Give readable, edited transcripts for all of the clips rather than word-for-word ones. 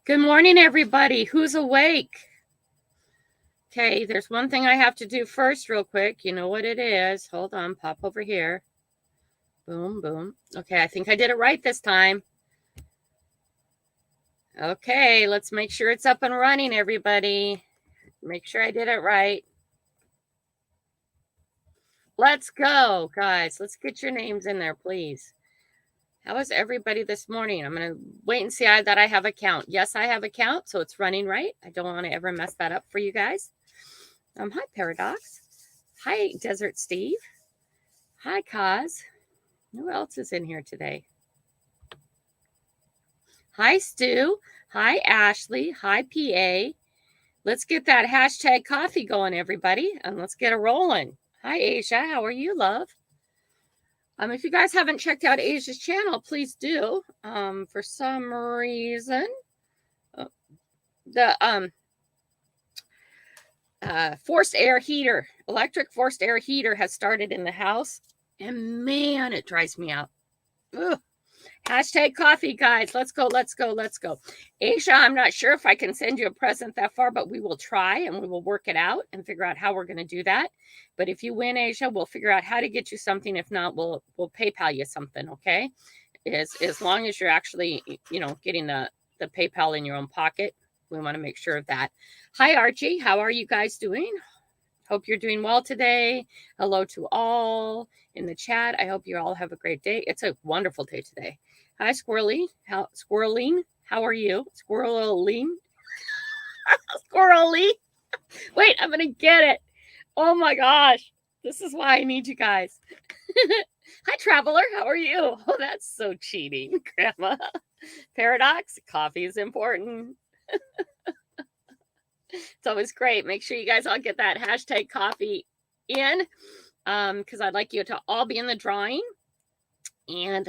Good morning, everybody. Who's awake? Okay, there's one thing I have to do first real quick. You know what it is. Hold on, pop over here. Boom, boom. Okay, I think I did it right this time. Okay, let's make sure it's up and running, everybody. Make sure I did it right. Let's go, guys. Let's get your names in there, please. How is everybody this morning? I'm going to wait and see that I have a count. Yes, I have a count, so it's running right. I don't want to ever mess that up for you guys. Hi, Paradox. Hi, Desert Steve. Hi, Kaz. Who else is in here today? Hi, Stu. Hi, Ashley. Hi, PA. Let's get that hashtag coffee going, everybody, and let's get it rolling. Hi, Asia. How are you, love? If you guys haven't checked out Asia's channel, please do. For some reason, the forced air heater, electric forced air heater has started in the house, and man, it drives me out. Ugh. Hashtag coffee, guys. Let's go, let's go, let's go. Asia, I'm not sure if I can send you a present that far, but we will try and we will work it out and figure out how we're going to do that. But if you win, Asia, we'll figure out how to get you something. If not, we'll PayPal you something, okay? As long as you're actually, getting the PayPal in your own pocket. We want to make sure of that. Hi, Archie. How are you guys doing? Hope you're doing well today. Hello to all in the chat. I hope you all have a great day. It's a wonderful day today. Hi, Squirrely. Squirreline, how are you? Squirreline? Squirrely? Wait, I'm going to get it. Oh my gosh. This is why I need you guys. Hi, Traveler. How are you? Oh, that's so cheating, Grandma. Paradox, coffee is important. It's always great. Make sure you guys all get that hashtag coffee in, because I'd like you to all be in the drawing. And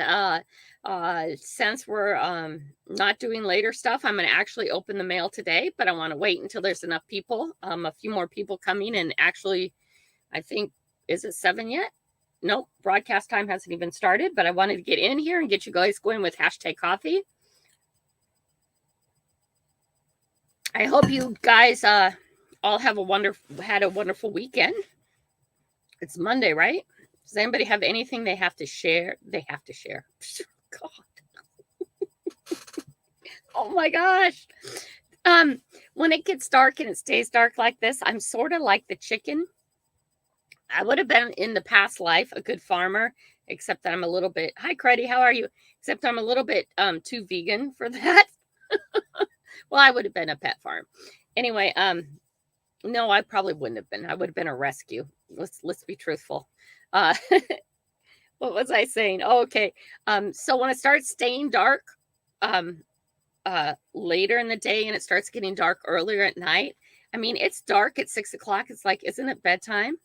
since we're not doing later stuff, I'm going to actually open the mail today, but I want to wait until there's enough people, a few more people coming. And actually, I think, is it 7 yet? Nope, broadcast time hasn't even started, but I wanted to get in here and get you guys going with hashtag coffee. I hope you guys all have had a wonderful weekend. It's Monday, right? Does anybody have anything they have to share? They have to share. God. Oh my gosh. When it gets dark and it stays dark like this, I'm sort of like the chicken. I would have been in the past life a good farmer, except that I'm a little bit, hi Creddy, how are you? Except I'm a little bit too vegan for that. Well, I would have been a pet farm. Anyway, no, I probably wouldn't have been. I would have been a rescue. Let's be truthful. What was I saying? Oh, okay. So when it starts staying dark later in the day and it starts getting dark earlier at night, I mean, it's dark at 6 o'clock. It's like, isn't it bedtime?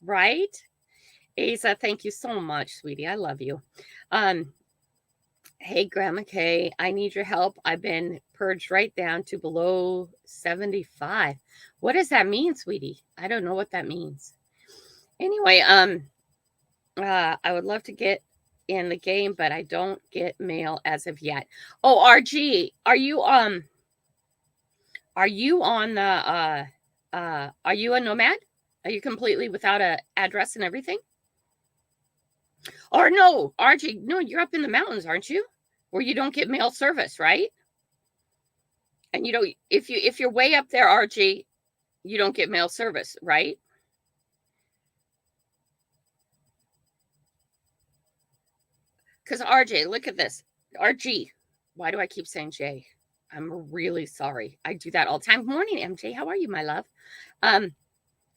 Right? Asa, thank you so much, sweetie. I love you. Hey, Grandma Kay, I need your help. I've been purged right down to below 75. What does that mean, sweetie? I don't know what that means. Anyway, I would love to get in the game, but I don't get mail as of yet. Oh, RG, are you on the are you a nomad? Are you completely without a address and everything? Or no, RG, no, you're up in the mountains, aren't you? Where you don't get mail service, right? And if you're way up there, RG, you don't get mail service, right? Because RJ, look at this. RG. Why do I keep saying J? I'm really sorry. I do that all the time. Good morning, MJ. How are you, my love?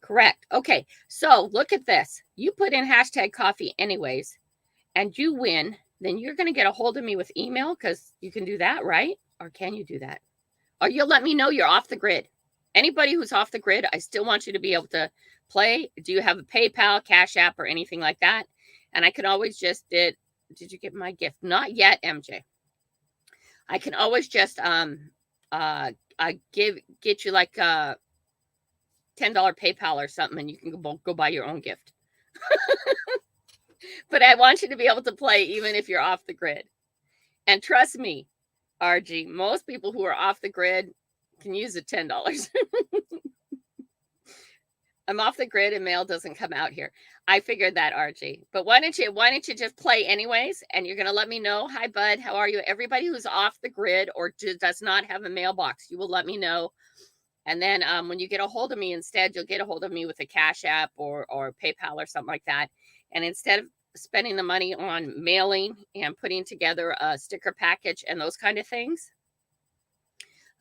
Correct. Okay. So look at this. You put in hashtag coffee anyways, and you win. Then you're going to get a hold of me with email, because you can do that, right? Or can you do that? Or you'll let me know you're off the grid. Anybody who's off the grid, I still want you to be able to play. Do you have a PayPal, Cash App, or anything like that? And I can always just did you get my gift? Not yet, MJ. I can always just get you like a $10 PayPal or something, and you can go buy your own gift. But I want you to be able to play even if you're off the grid. And trust me, RG, most people who are off the grid can use the $10. I'm off the grid and mail doesn't come out here. I figured that, RG. But why don't you just play anyways? And you're gonna let me know. Hi, bud. How are you? Everybody who's off the grid or does not have a mailbox, you will let me know. And then when you get a hold of me, instead, you'll get a hold of me with a Cash App or PayPal or something like that. And instead of spending the money on mailing and putting together a sticker package and those kind of things,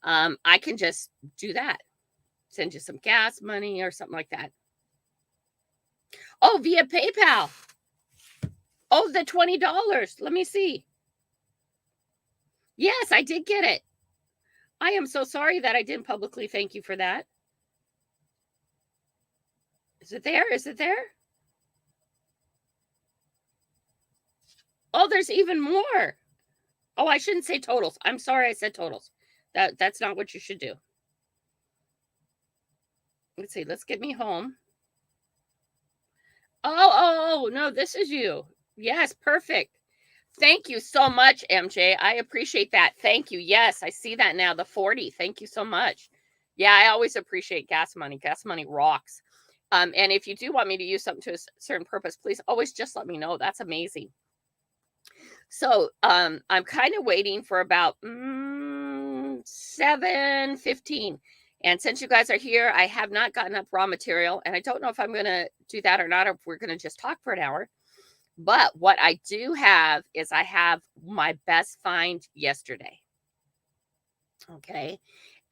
I can just do that. Send you some gas money or something like that. Oh, via PayPal. Oh, the $20. Let me see. Yes, I did get it. I am so sorry that I didn't publicly thank you for that. Is it there? Is it there? Oh, there's even more. Oh, I shouldn't say totals. I'm sorry I said totals. That's not what you should do. Let's see. Let's get me home. Oh, no, this is you. Yes, perfect. Thank you so much, MJ. I appreciate that. Thank you. Yes, I see that now. The 40. Thank you so much. Yeah, I always appreciate gas money. Gas money rocks. And if you do want me to use something to a certain purpose, please always just let me know. That's amazing. So I'm kind of waiting for about 7:15. And since you guys are here, I have not gotten up raw material. And I don't know if I'm going to do that or not, or if we're going to just talk for an hour. But what I do have is I have my best find yesterday. Okay.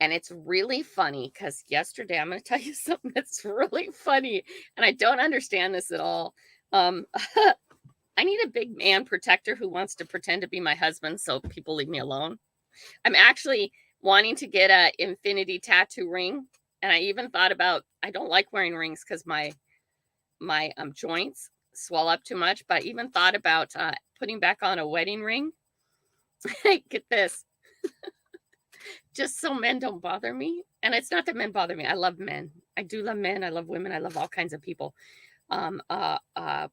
And it's really funny because yesterday, I'm going to tell you something that's really funny. And I don't understand this at all. I need a big man protector who wants to pretend to be my husband so people leave me alone. I'm actually wanting to get a infinity tattoo ring. And I even thought about, I don't like wearing rings because my joints swell up too much, but I even thought about putting back on a wedding ring. Get this. Just so men don't bother me. And it's not that men bother me. I love men. I do love men. I love women. I love all kinds of people. But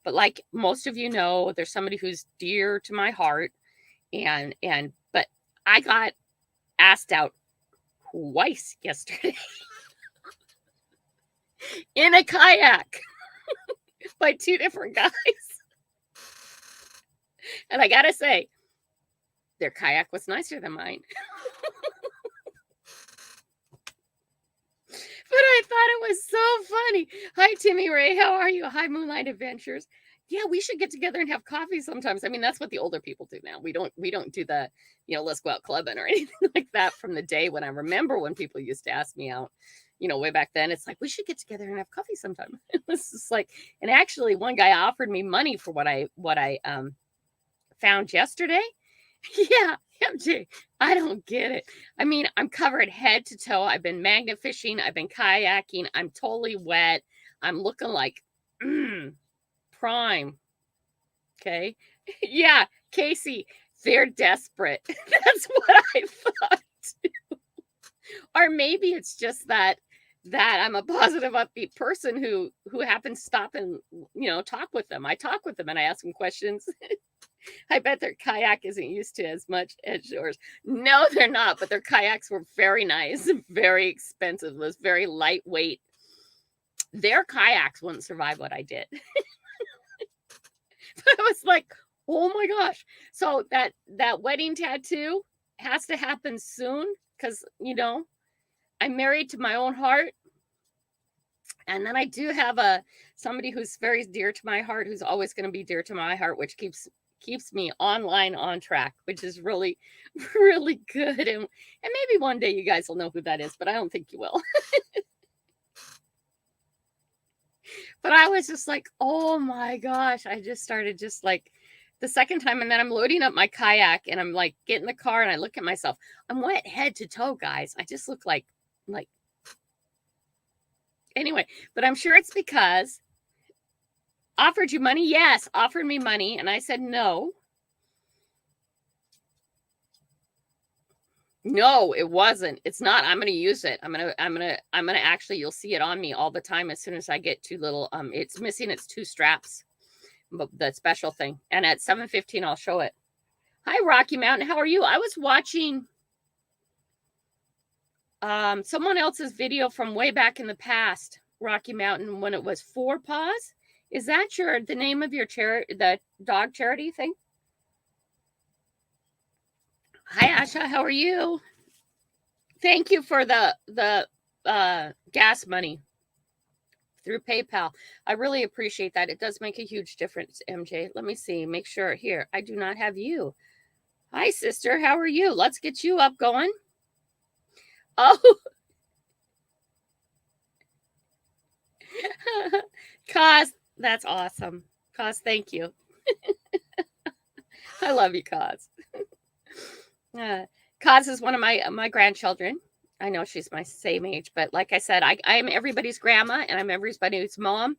like most of you know, there's somebody who's dear to my heart. But I got asked out twice yesterday in a kayak by two different guys. And I gotta say, their kayak was nicer than mine. But I thought it was so funny. Hi, Timmy Ray. How are you? Hi, Moonlight Adventures. Yeah, we should get together and have coffee sometimes. I mean, that's what the older people do now. We don't do the, let's go out clubbing or anything like that from the day when I remember when people used to ask me out, way back then. It's like, we should get together and have coffee sometime. This is like, and actually one guy offered me money for what I found yesterday. Yeah, MJ, I don't get it. I mean, I'm covered head to toe. I've been magnet fishing. I've been kayaking. I'm totally wet. I'm looking like prime. Okay. Yeah, Casey, they're desperate. That's what I thought too. Or maybe it's just that I'm a positive, upbeat person who happens to stop and talk with them. I talk with them and I ask them questions. I bet their kayak isn't used to as much as yours. No, they're not, but their kayaks were very nice, very expensive. It was very lightweight. Their kayaks wouldn't survive what I did. I was like, oh my gosh. So that wedding tattoo has to happen soon because, I'm married to my own heart. And then I do have somebody who's very dear to my heart, who's always going to be dear to my heart, which keeps me online on track, which is really, really good. And maybe one day you guys will know who that is, but I don't think you will. But I was just like, oh my gosh. I just started just like the second time. And then I'm loading up my kayak and I'm like, get in the car and I look at myself. I'm wet head to toe, guys. I just look like anyway, but I'm sure it's because offered you money. Yes, offered me money. And I said, no, it wasn't. It's not. I'm going to use it. I'm going to actually, you'll see it on me all the time. As soon as I get two little, it's missing its two straps, but the special thing. And at 7:15, I'll show it. Hi, Rocky Mountain. How are you? I was watching someone else's video from way back in the past, Rocky Mountain, when it was Four Paws. Is that the name of your the dog charity thing? Hi, Asha. How are you? Thank you for the gas money through PayPal. I really appreciate that. It does make a huge difference, MJ. Let me see. Make sure here. I do not have you. Hi, sister. How are you? Let's get you up going. Oh, Kaz, that's awesome. Kaz, thank you. I love you, Kaz. Kaz is one of my grandchildren. I know she's my same age, but like I said, I'm everybody's grandma and I'm everybody's mom.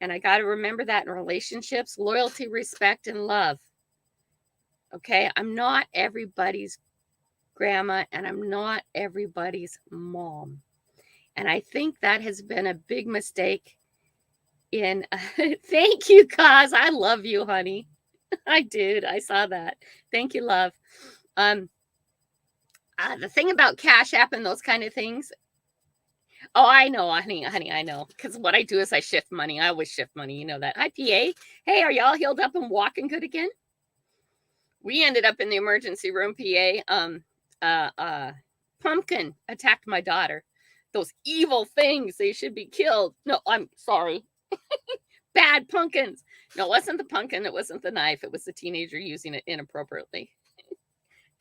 And I got to remember that in relationships, loyalty, respect, and love. Okay. I'm not everybody's grandma and I'm not everybody's mom. And I think that has been a big mistake in thank you, Kaz. I love you, honey. I did. I saw that. Thank you, love. The thing about Cash App and those kind of things. Oh, I know, honey, I know. Because what I do is I shift money. I always shift money. You know that. Hi, PA. Hey, are y'all healed up and walking good again? We ended up in the emergency room, PA. Pumpkin attacked my daughter. Those evil things. They should be killed. No, I'm sorry. Bad pumpkins. No, it wasn't the pumpkin. It wasn't the knife. It was the teenager using it inappropriately.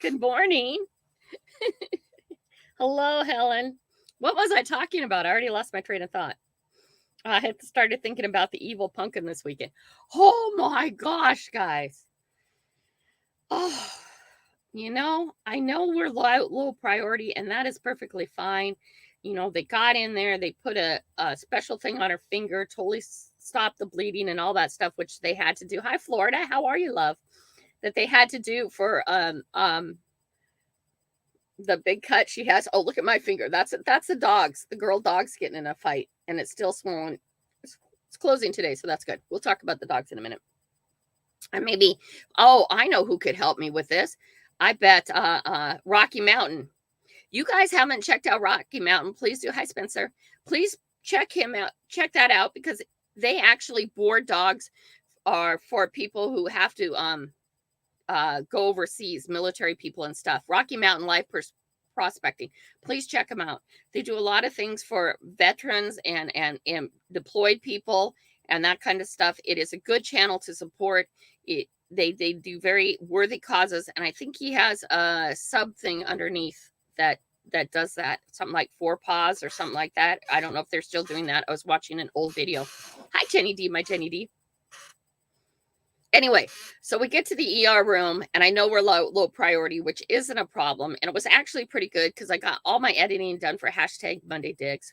Good morning. Hello, Helen. What was I talking about? I already lost my train of thought. I had started thinking about the evil pumpkin this weekend. Oh my gosh, guys. Oh, I know we're low priority, and that is perfectly fine. They got in there, they put a special thing on her finger, totally stopped the bleeding and all that stuff, which they had to do. Hi, Florida. How are you, love? That they had to do for the big cut she has. Oh, look at my finger. That's the girl dog's getting in a fight, and it's still swollen. It's closing today, so that's good. We'll talk about the dogs in a minute. And maybe, I know who could help me with this. I bet Rocky Mountain. You guys haven't checked out Rocky Mountain, please do. Hi, Spencer. Please check him out. Check that out, because they actually board dogs are for people who have to go overseas, military people and stuff. Rocky Mountain Life Prospecting. Please check them out. They do a lot of things for veterans and deployed people and that kind of stuff. It is a good channel to support it. They do very worthy causes, and I think he has a sub thing underneath that does that, something like Four Paws or something like that. I don't know if they're still doing that. I was watching an old video. Hi, Jenny D, my Jenny D. Anyway, so we get to the ER room, and I know we're low priority, which isn't a problem. And it was actually pretty good because I got all my editing done for #MondayDigs.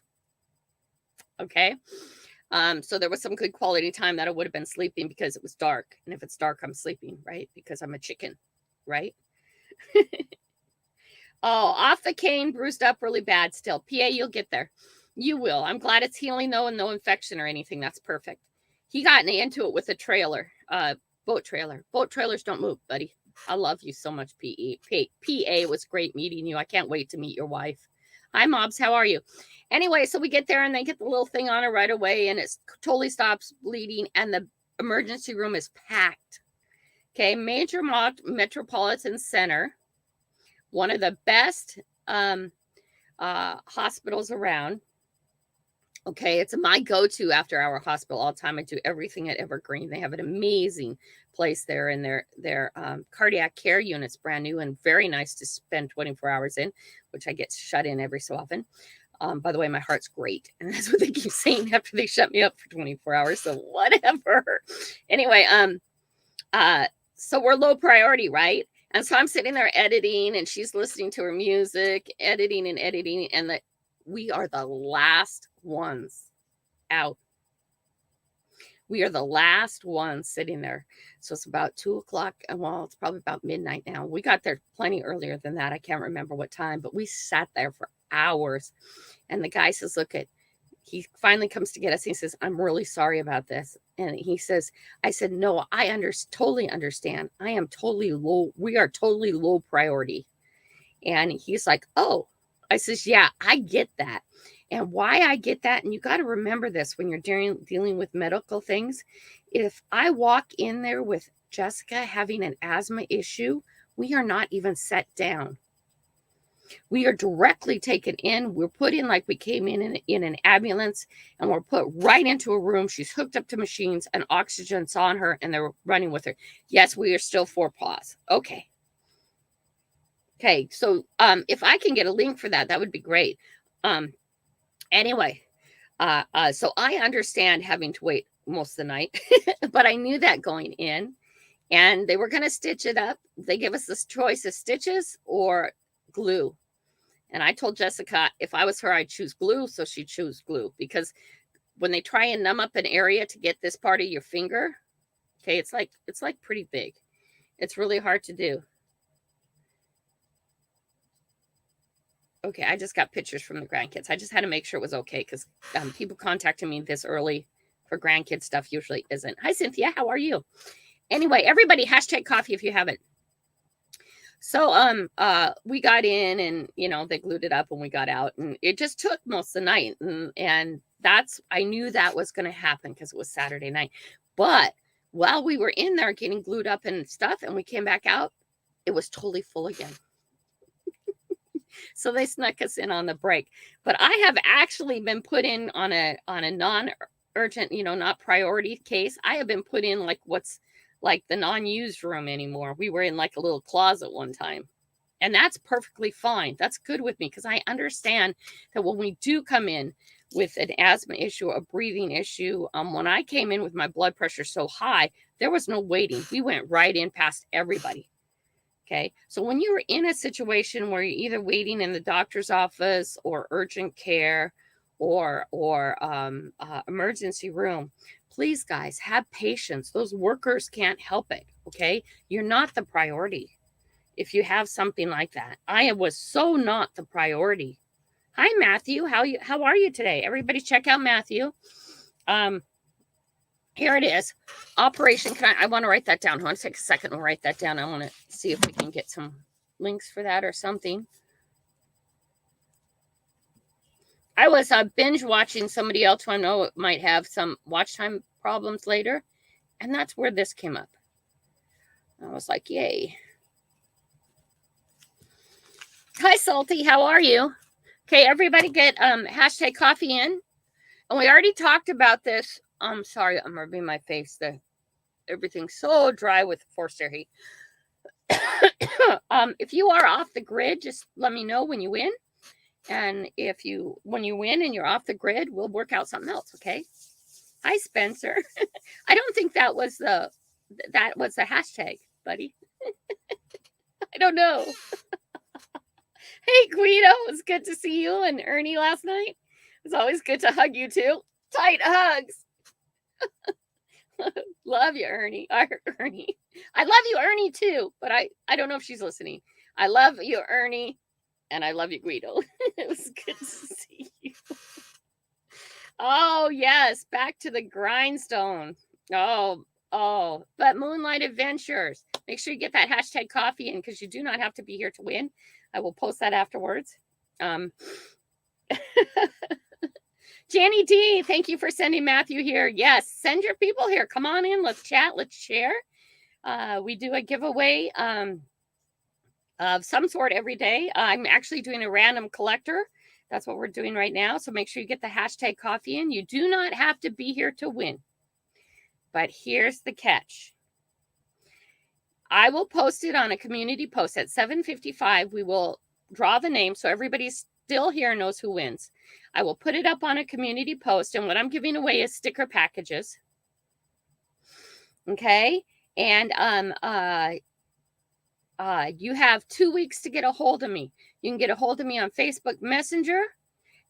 Okay. So there was some good quality time that I would have been sleeping because it was dark. And if it's dark, I'm sleeping, right? Because I'm a chicken, right? Off the cane, bruised up really bad still. PA, you'll get there. You will. I'm glad it's healing, though, and no infection or anything. That's perfect. He got into it with a trailer, boat trailer. Boat trailers don't move, buddy. I love you so much, PA. It was great meeting you. I can't wait to meet your wife. Hi, Mobs. How are you? Anyway, so we get there, and they get the little thing on her right away, and it totally stops bleeding, and the emergency room is packed. Okay, major metropolitan center, one of the best hospitals around. Okay, it's my go-to after our hospital all the time. I do everything at Evergreen. They have an amazing place there, and their cardiac care unit's brand new and very nice to spend 24 hours in, which I get shut in every so often. By the way, my heart's great, and that's what they keep saying after they shut me up for 24 hours. So whatever. Anyway, so we're low priority, right? And so I'm sitting there editing, and she's listening to her music, editing, and we are the last ones out. We are the last ones sitting there. So it's about 2:00. Well, it's probably about midnight now. We got there plenty earlier than that. I can't remember what time, but we sat there for hours. And the guy says, look, he finally comes to get us. He says, I'm really sorry about this. And he says, I said, no, I totally understand. I am totally low. We are totally low priority. And he's like, oh, I says, yeah, I get that. And why I get that, and you got to remember this when you're dealing with medical things. If I walk in there with Jessica having an asthma issue, we are not even set down. We are directly taken in. We're put in like we came in an ambulance, and we're put right into a room. She's hooked up to machines, and oxygen's on her, and they're running with her. Yes, we are still 4 paws. Okay. Okay, so if I can get a link for that, that would be great. Anyway, so I understand having to wait most of the night, but I knew that going in, and they were going to stitch it up. They give us this choice of stitches or glue. And I told Jessica, if I was her, I'd choose glue. So she'd choose glue, because when they try and numb up an area to get this part of your finger, okay, it's like pretty big. It's really hard to do. Okay, I just got pictures from the grandkids. I just had to make sure it was okay, because people contacting me this early for grandkid stuff usually isn't. Hi, Cynthia. How are you? Anyway, everybody, hashtag coffee if you haven't. So we got in, and they glued it up, and we got out, and it just took most of the night, and I knew that was going to happen because it was Saturday night. But while we were in there getting glued up and stuff, and we came back out, it was totally full again. So they snuck us in on the break. But I have actually been put in on a non-urgent, not priority case. I have been put in like what's like the non-used room anymore. We were in like a little closet one time. And that's perfectly fine. That's good with me, because I understand that when we do come in with an asthma issue, a breathing issue, when I came in with my blood pressure so high, there was no waiting. We went right in past everybody. Okay, so when you're in a situation where you're either waiting in the doctor's office or urgent care or emergency room, please, guys, have patience. Those workers can't help it. Okay, you're not the priority. If you have something like that, I was so not the priority. Hi, Matthew. How are you today? Everybody, check out Matthew. Here it is. Operation. I want to write that down. I want to take a second and write that down. I want to see if we can get some links for that or something. I was binge watching somebody else who I know might have some watch time problems later, and that's where this came up. I was like, yay. Hi, Salty. How are you? Okay, everybody get hashtag coffee in. And we already talked about this. I'm sorry, I'm rubbing my face. Everything's so dry with forced air heat. If you are off the grid, just let me know when you win. And when you win and you're off the grid, we'll work out something else, okay? Hi, Spencer. I don't think that was the hashtag, buddy. I don't know. Hey, Guido, it was good to see you and Ernie last night. It was always good to hug you too. Tight hugs. Love you, Ernie. Ernie. I love you, Ernie, too, but I don't know if she's listening. I love you, Ernie, and I love you, Guido. It was good to see you. Oh, yes, back to the grindstone. Oh, but Moonlight Adventures. Make sure you get that hashtag coffee in, because you do not have to be here to win. I will post that afterwards. Janny D, thank you for sending Matthew here. Yes, send your people here. Come on in. Let's chat. Let's share. We do a giveaway of some sort every day. I'm actually doing a random collector. That's what we're doing right now. So make sure you get the hashtag coffee in. You do not have to be here to win. But here's the catch. I will post it on a community post at 7:55. We will draw the name so everybody's still here knows who wins. I will put it up on a community post, and what I'm giving away is sticker packages. Okay, and you have 2 weeks to get a hold of me. You can get a hold of me on Facebook Messenger,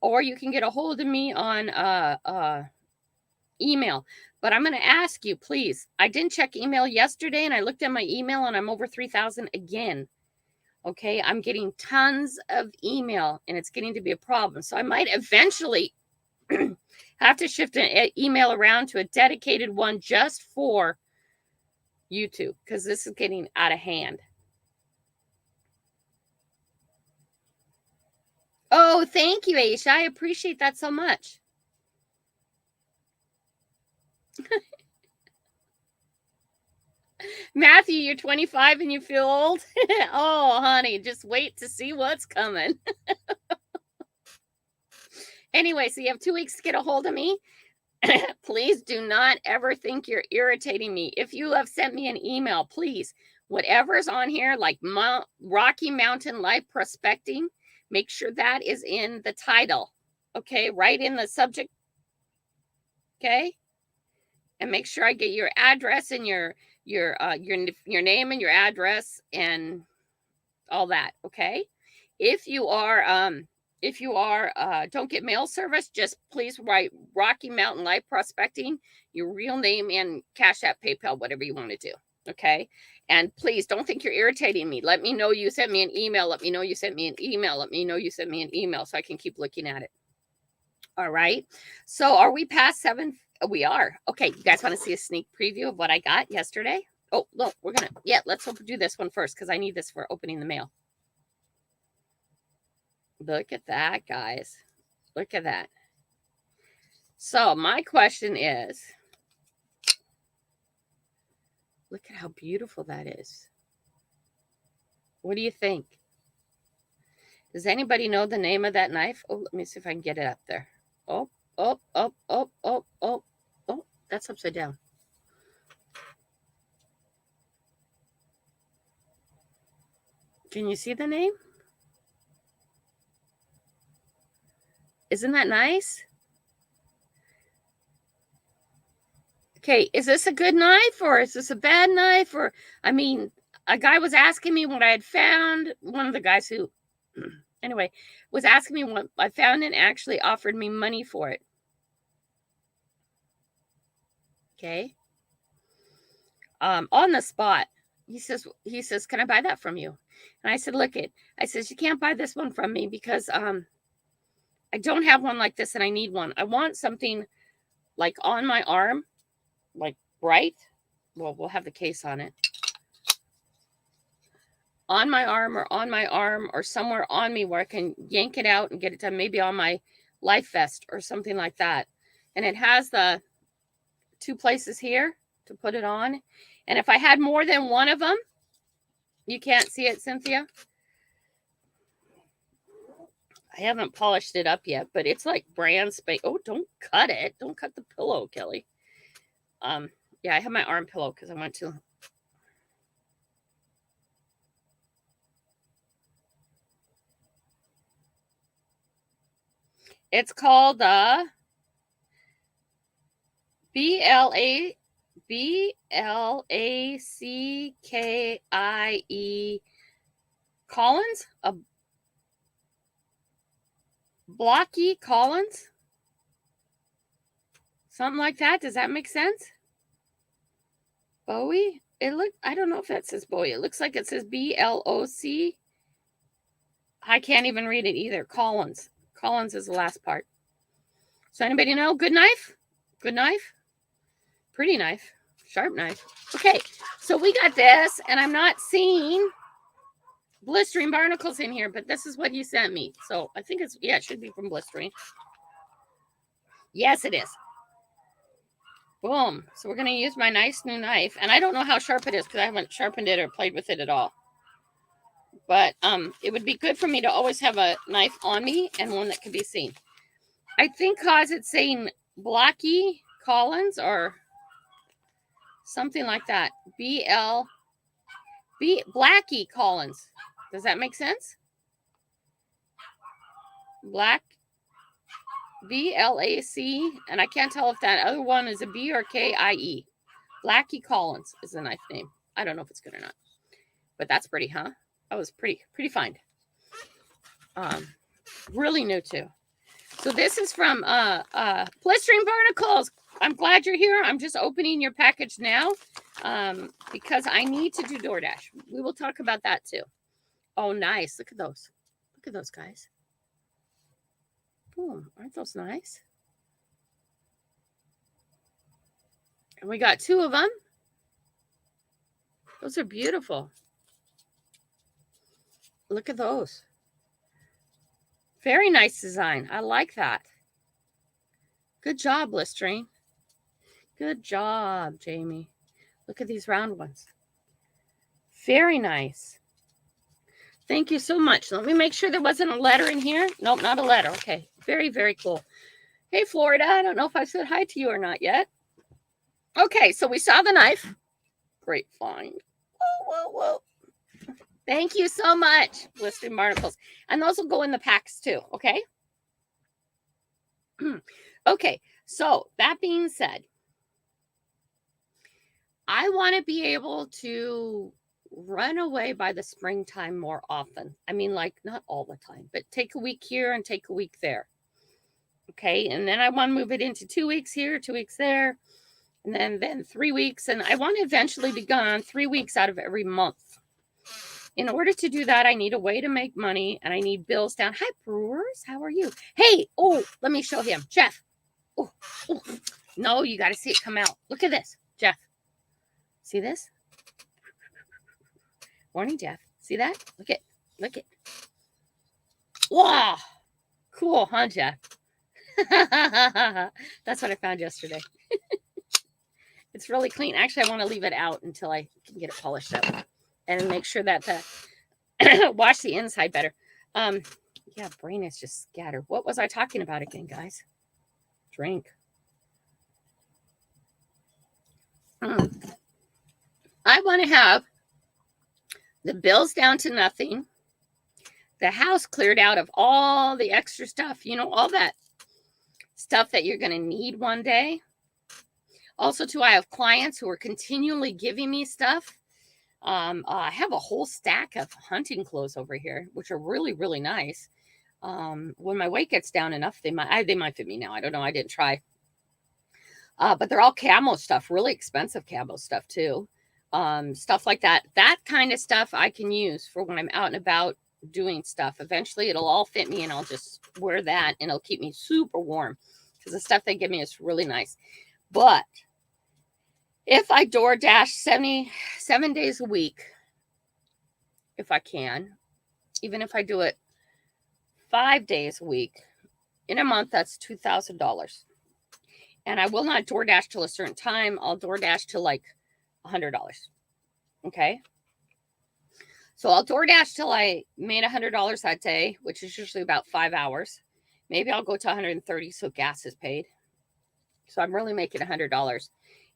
or you can get a hold of me on email. But I'm going to ask you, please. I didn't check email yesterday, and I looked at my email, and I'm over 3,000 again. Okay, I'm getting tons of email, and it's getting to be a problem. So I might eventually Have to shift an email around to a dedicated one just for YouTube because this is getting out of hand. Oh, thank you, Aisha. I appreciate that so much. Matthew, you're 25 and you feel old? Oh, honey, just wait to see what's coming. Anyway, so you have 2 weeks to get a hold of me. Please do not ever think you're irritating me. If you have sent me an email, please, whatever's on here, like Rocky Mountain Life Prospecting, make sure that is in the title. Okay, right in the subject. Okay, and make sure I get your address and your name and your address and all that. Okay, if you are don't get mail service, just please write Rocky Mountain Life Prospecting, your real name, and Cash App, PayPal, whatever you want to do. Okay. And please don't think you're irritating me. Let me know you sent me an email. Let me know you sent me an email. Let me know you sent me an email so I can keep looking at it. All right. So are we past 7? We are. Okay. You guys want to see a sneak preview of what I got yesterday? Oh, look, let's do this one first because I need this for opening the mail. Look at that, guys. Look at that. So my question is, look at how beautiful that is. What do you think? Does anybody know the name of that knife? Oh, let me see if I can get it up there. Oh, that's upside down. Can you see the name? Isn't that nice? Okay, is this a good knife or is this a bad knife? Or, I mean, a guy was asking me what I had found. One of the guys who, anyway, was asking me what I found and actually offered me money for it. Okay. On the spot, he says, can I buy that from you? And I said, I says, you can't buy this one from me because I don't have one like this and I need one. I want something like on my arm, like bright. Well, we'll have the case on it. On my arm or somewhere on me where I can yank it out and get it done, maybe on my life vest or something like that. And it has the 2 places here to put it on. And if I had more than one of them, you can't see it, Cynthia. I haven't polished it up yet, but it's like brand spanking. Oh, don't cut it. Don't cut the pillow, Kelly. Yeah, I have my arm pillow because I went to. It's called BLACKIE Collins, a Blocky Collins, something like that. Does that make sense? Bowie. I don't know if that says Bowie. It looks like it says BLOC. I can't even read it either. Collins is the last part. So anybody know? Good knife? Good knife? Pretty knife. Sharp knife. Okay, so we got this, and I'm not seeing blistering barnacles in here, but this is what he sent me. So I think it should be from blistering. Yes, it is. Boom. So we're going to use my nice new knife, and I don't know how sharp it is because I haven't sharpened it or played with it at all. But it would be good for me to always have a knife on me and one that can be seen. I think because it's saying Blocky Collins or something like that. Blackie Collins. Does that make sense? Black BLAC, and I can't tell if that other one is a B or KIE. Blackie Collins is the knife name. I don't know if it's good or not, but that's pretty, huh? That was pretty fine. Really new too. So this is from Blistering Barnacles. I'm glad you're here. I'm just opening your package now because I need to do DoorDash. We will talk about that too. Oh, nice. Look at those. Look at those guys. Boom. Aren't those nice? And we got 2 of them. Those are beautiful. Look at those. Very nice design. I like that. Good job, Listerine. Good job, Jamie. Look at these round ones. Very nice. Thank you so much. Let me make sure there wasn't a letter in here. Nope, not a letter. Okay. Very, very cool. Hey, Florida. I don't know if I said hi to you or not yet. Okay, so we saw the knife. Great find. Whoa, whoa, whoa. Thank you so much, Listerine Barnacles. And those will go in the packs too, okay? Okay, so that being said, I want to be able to run away by the springtime more often. I mean, like, not all the time, but take a week here and take a week there. Okay, and then I want to move it into 2 weeks here, 2 weeks there, and then 3 weeks. And I want to eventually be gone 3 weeks out of every month. In order to do that, I need a way to make money, and I need bills down. Hi, Brewers. How are you? Hey, oh, let me show him. Jeff. Oh. No, you got to see it come out. Look at this, Jeff. See this? Morning, Jeff. See that? Look it. Look it. Wow. Cool, huh, Jeff? That's what I found yesterday. It's really clean. Actually, I want to leave it out until I can get it polished up and make sure that the wash the inside better. Yeah, brain is just scattered. What was I talking about again, guys? Drink. I want to have the bills down to nothing, the house cleared out of all the extra stuff, you know, all that stuff that you're going to need one day. Also, too, I have clients who are continually giving me stuff. I have a whole stack of hunting clothes over here, which are really, really nice. When my weight gets down enough, they might fit me now. I don't know. I didn't try. But they're all camo stuff, really expensive camo stuff too. Stuff like that. That kind of stuff I can use for when I'm out and about doing stuff. Eventually it'll all fit me and I'll just wear that and it'll keep me super warm because the stuff they give me is really nice. But if I DoorDash 77 days a week, if I can, even if I do it 5 days a week, in a month, that's $2,000. And I will not DoorDash till a certain time. I'll DoorDash till like $100. Okay. So I'll DoorDash till I made $100 that day, which is usually about 5 hours. Maybe I'll go to 130 so gas is paid. So I'm really making $100.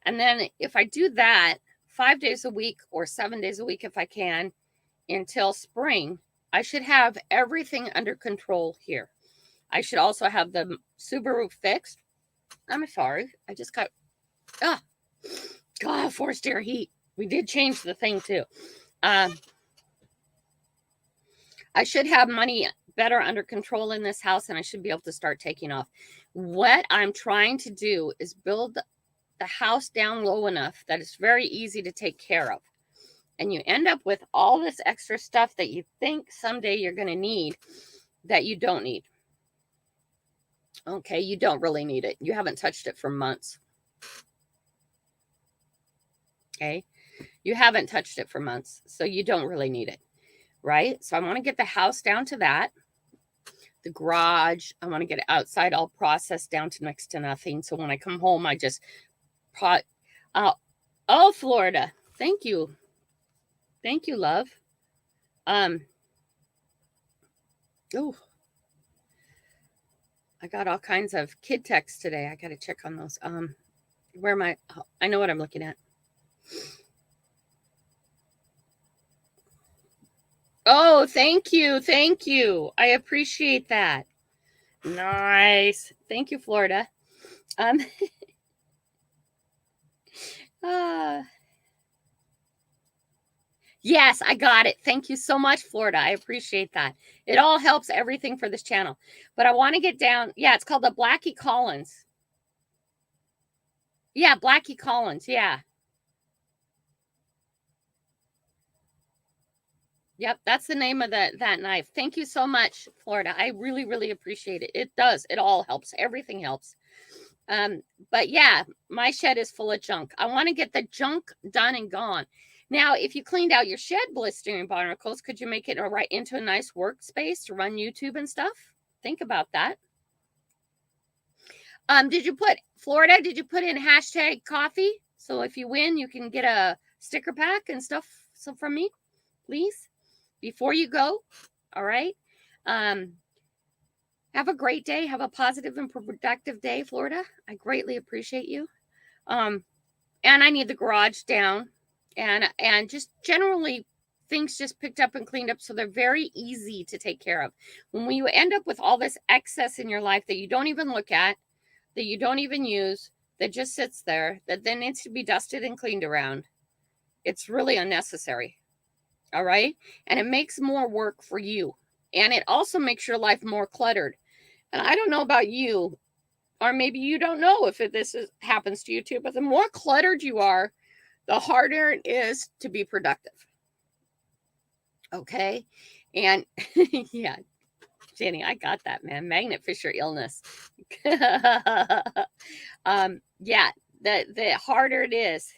And then if I do that 5 days a week or 7 days a week, if I can, until spring, I should have everything under control here. I should also have the Subaru fixed. I'm sorry. I just got, forced air heat. We did change the thing too. I should have money better under control in this house and I should be able to start taking off. What I'm trying to do is build the house down low enough that it's very easy to take care of. And you end up with all this extra stuff that you think someday you're going to need that you don't need. Okay, you don't really need it. You haven't touched it for months. Okay, you haven't touched it for months, so you don't really need it, right? So I want to get the house down to that. The garage, I want to get it outside all processed down to next to nothing. So when I come home, I just Florida. Thank you. Thank you, love. I got all kinds of kid texts today. I got to check on those. Where am I? Oh, I know what I'm looking at. Oh, thank you. Thank you. I appreciate that. Nice. Thank you, Florida. Yes, I got it. Thank you so much, Florida. I appreciate that. It all helps everything for this channel. But I want to get down. Yeah, it's called the Blackie Collins. Yeah, Blackie Collins. Yeah. Yep, that's the name of that knife. Thank you so much, Florida. I really, really appreciate it. It does. It all helps. Everything helps. But yeah, my shed is full of junk. I want to get the junk done and gone. Now, if you cleaned out your shed, blistering barnacles, could you make it right into a nice workspace to run YouTube and stuff? Think about that. Did you put Florida? Did you put in hashtag coffee? So if you win, you can get a sticker pack and stuff from me, please, before you go. All right. Have a great day. Have a positive and productive day, Florida. I greatly appreciate you. And I need the garage down, and just generally things just picked up and cleaned up, so they're very easy to take care of. When you end up with all this excess in your life that you don't even look at, that you don't even use, that just sits there, that then needs to be dusted and cleaned around, it's really unnecessary. All right. And it makes more work for you. And it also makes your life more cluttered. And I don't know about you, or maybe you don't know if happens to you too, but the more cluttered you are, the harder it is to be productive. Okay. And yeah, Jenny, I got that, man. Magnet Fisher illness. Yeah, the harder it is.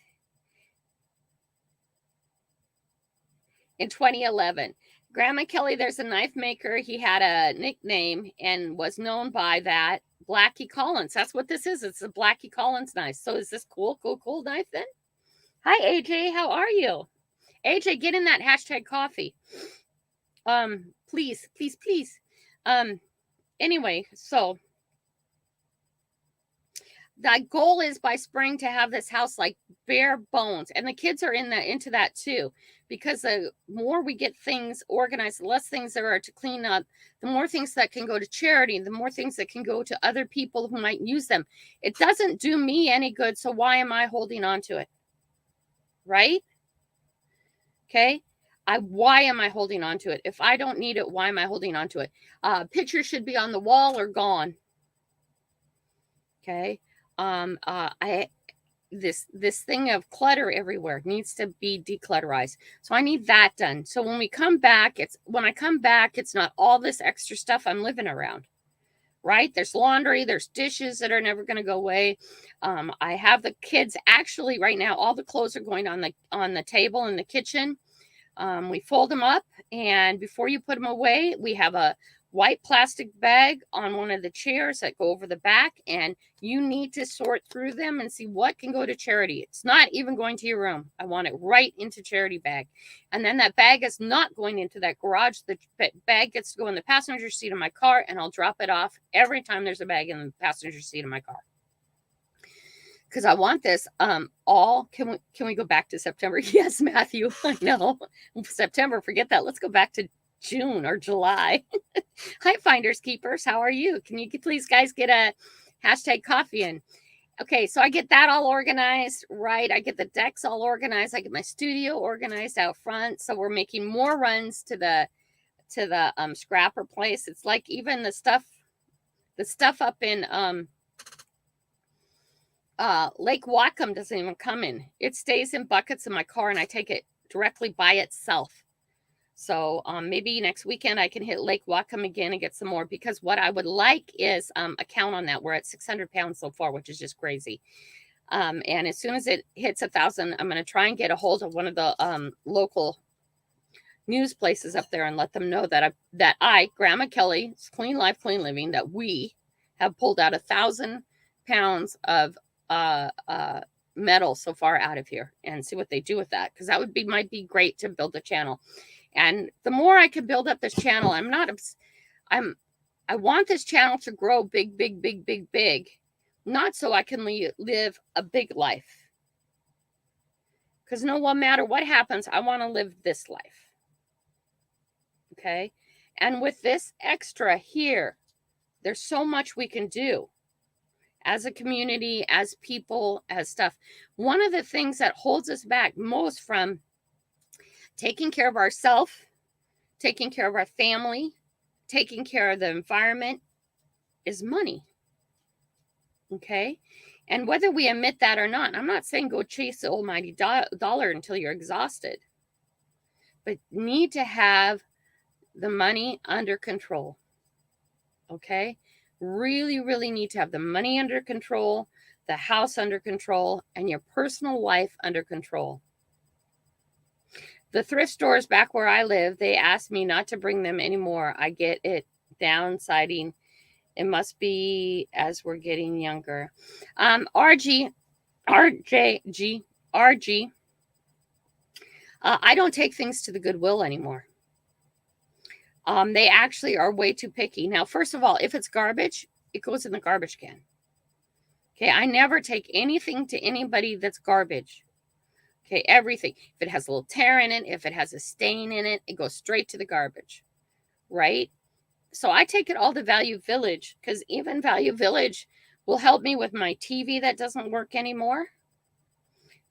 In 2011, Grandma Kelly, there's a knife maker. He had a nickname and was known by that. Blackie Collins. That's what this is. It's a Blackie Collins knife. So is this cool knife then? Hi, AJ. How are you? AJ, get in that hashtag coffee. Please. Anyway, so the goal is by spring to have this house like bare bones, and the kids are into that too, because the more we get things organized, the less things there are to clean up, the more things that can go to charity, the more things that can go to other people who might use them. It doesn't do me any good, so why am I holding on to it? Right? Okay. Why am I holding on to it? If I don't need it, why am I holding on to it? Pictures should be on the wall or gone. Okay. This thing of clutter everywhere needs to be declutterized. So I need that done. So when I come back, it's not all this extra stuff I'm living around. Right? There's laundry, there's dishes that are never going to go away. I have the kids actually right now, all the clothes are going on the table in the kitchen. We fold them up, and before you put them away, we have a white plastic bag on one of the chairs that go over the back, and you need to sort through them and see what can go to charity. It's not even going to your room. I want it right into charity bag. And then that bag is not going into that garage. The bag gets to go in the passenger seat of my car, and I'll drop it off every time there's a bag in the passenger seat of my car. Because I want this all. Can we go back to September? Yes, Matthew. I know. September, forget that. Let's go back to June or July. Hi, Finders Keepers. How are you? Can you please, guys, get a hashtag coffee in? Okay, so I get that all organized, right? I get the decks all organized. I get my studio organized out front. So we're making more runs to the scrapper place. It's like even the stuff up in Lake Whatcom doesn't even come in. It stays in buckets in my car, and I take it directly by itself. So maybe next weekend I can hit Lake Whatcom again and get some more, because what I would like is a count on that. We're at 600 pounds so far, which is just crazy. And as soon as it hits 1,000, I'm going to try and get a hold of one of the local news places up there and let them know that I, Grandma Kelly's Clean Life, Clean Living, that we have pulled out 1,000 pounds of metal so far out of here, and see what they do with that, because that might be great to build a channel. And the more I can build up this channel, I want this channel to grow big, not so I can live a big life, because no matter what happens, I want to live this life. Okay. And with this extra here, there's so much we can do as a community, as people, as stuff. One of the things that holds us back most from taking care of ourselves, taking care of our family, taking care of the environment is money. Okay? And whether we admit that or not, I'm not saying go chase the almighty dollar until you're exhausted, but need to have the money under control. Okay? Really, really need to have the money under control, the house under control, and your personal life under control. The thrift stores back where I live, they asked me not to bring them anymore. I get it, downsiding. It must be as we're getting younger. RG, RJG, RG. I don't take things to the Goodwill anymore. They actually are way too picky. Now, first of all, if it's garbage, it goes in the garbage can. Okay, I never take anything to anybody that's garbage. Okay, everything. If it has a little tear in it, if it has a stain in it, it goes straight to the garbage, right? So I take it all to Value Village, because even Value Village will help me with my TV that doesn't work anymore.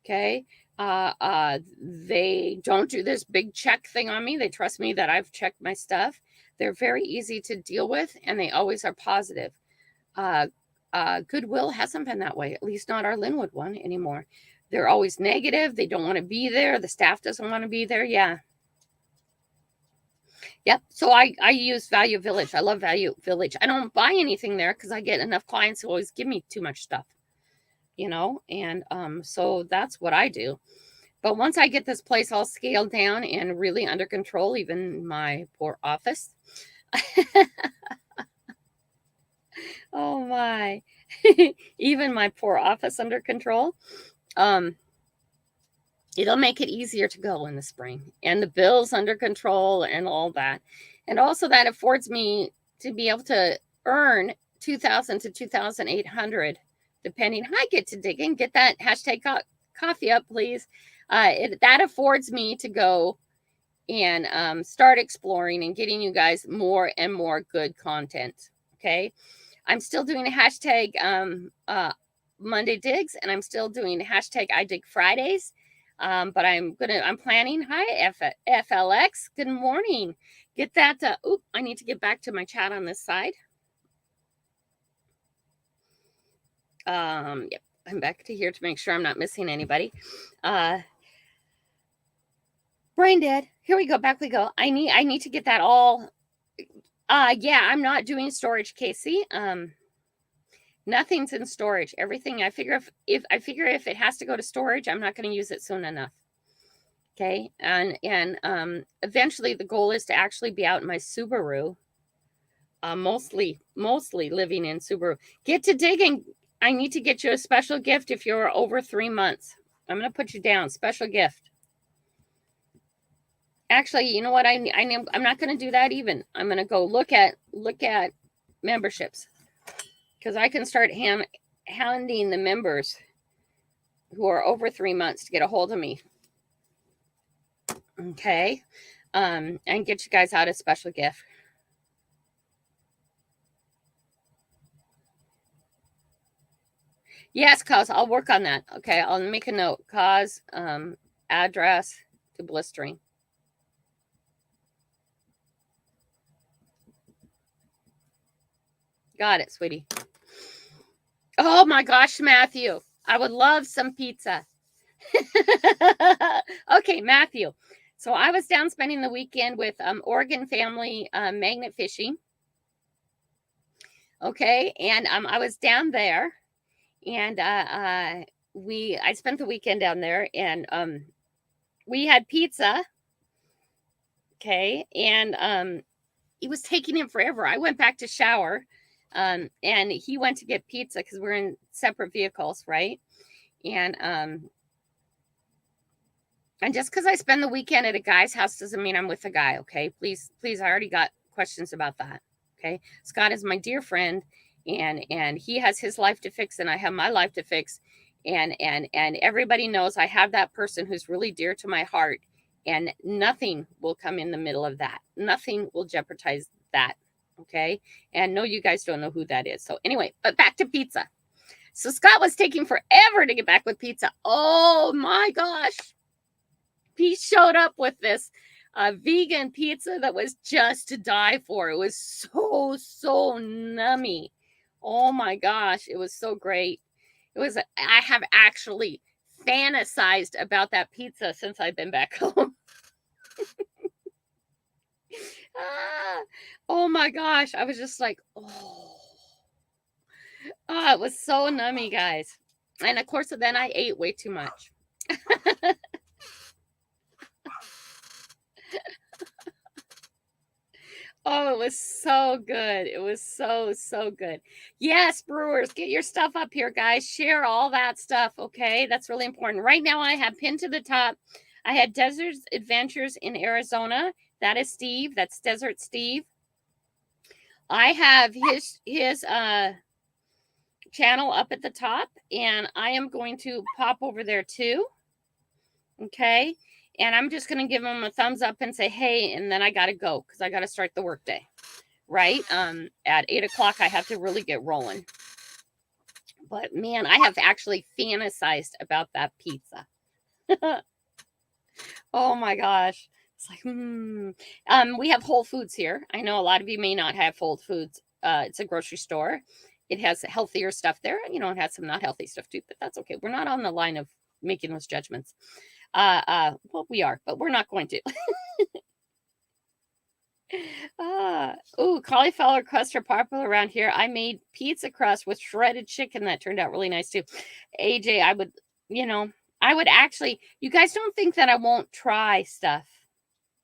Okay. They don't do this big check thing on me. They trust me that I've checked my stuff. They're very easy to deal with, and they always are positive. Goodwill hasn't been that way, at least not our Linwood one anymore. They're always negative. They don't want to be there. The staff doesn't want to be there. Yeah. Yep. So I use Value Village. I love Value Village. I don't buy anything there because I get enough clients who always give me too much stuff, and so that's what I do. But once I get this place all scaled down and really under control, even my poor office. Oh my. Even my poor office under control. It'll make it easier to go in the spring, and the bills under control and all that. And also that affords me to be able to earn 2,000 to 2,800, depending. Hi, Get to Digging. Get that hashtag coffee up, please. That affords me to go and start exploring and getting you guys more and more good content. Okay. I'm still doing a hashtag Monday Digs, and I'm still doing hashtag I Dig Fridays. But I'm planning. Hi, FLX. Good morning. Get that. I need to get back to my chat on this side. Yep. I'm back to here to make sure I'm not missing anybody. Brain dead. Here we go. Back we go. I need to get that all. Yeah, I'm not doing storage, Casey. Nothing's in storage. Everything, I figure if it has to go to storage, I'm not going to use it soon enough. Okay. And eventually the goal is to actually be out in my Subaru. Mostly living in Subaru. Get to Digging. I need to get you a special gift if you're over 3 months. I'm going to put you down. Special gift. Actually, you know what? I'm not going to do that even. I'm going to go look at memberships, because I can start hounding the members who are over 3 months to get a hold of me. Okay. And get you guys out a special gift. Yes, cause I'll work on that. Okay, I'll make a note. Cause address to blistering. Got it, sweetie. Oh my gosh, Matthew. I would love some pizza. Okay, Matthew. So I was down spending the weekend with Oregon family magnet fishing. Okay, and I was down there, and I spent the weekend down there, and we had pizza. Okay, and it was taking him forever. I went back to shower, and he went to get pizza because we're in separate vehicles, right? And just because I spend the weekend at a guy's house doesn't mean I'm with a guy. Okay, please, I already got questions about that. Okay, Scott is my dear friend, and he has his life to fix, and I have my life to fix, and everybody knows I have that person who's really dear to my heart, and nothing will come in the middle of that. Nothing will jeopardize that. Okay, and no, you guys don't know who that is. So anyway, but back to pizza. So Scott was taking forever to get back with pizza. Oh my gosh. He showed up with this vegan pizza that was just to die for. It was so nummy. Oh my gosh, it was so great. I have actually fantasized about that pizza since I've been back home. Oh my gosh, I was just like, oh. Oh, it was so nummy, guys. And of course, then I ate way too much. Oh, it was so good. It was so, so good. Yes, brewers, get your stuff up here, guys. Share all that stuff, okay? That's really important. Right now, I have pinned to the top. I had Desert Adventures in Arizona. That is Steve. That's Desert Steve. I have his channel up at the top, and I am going to pop over there too. Okay. And I'm just going to give him a thumbs up and say, hey, and then I got to go because I got to start the workday. Right. At 8 o'clock, I have to really get rolling. But man, I have actually fantasized about that pizza. Oh my gosh. It's like, we have Whole Foods here. I know a lot of you may not have Whole Foods. It's a grocery store. It has healthier stuff there. You know, it has some not healthy stuff too, but that's okay. We're not on the line of making those judgments. Well, we are, but we're not going to. Oh, cauliflower crusts are popular around here. I made pizza crust with shredded chicken that turned out really nice too. AJ, I would actually, you guys don't think that I won't try stuff.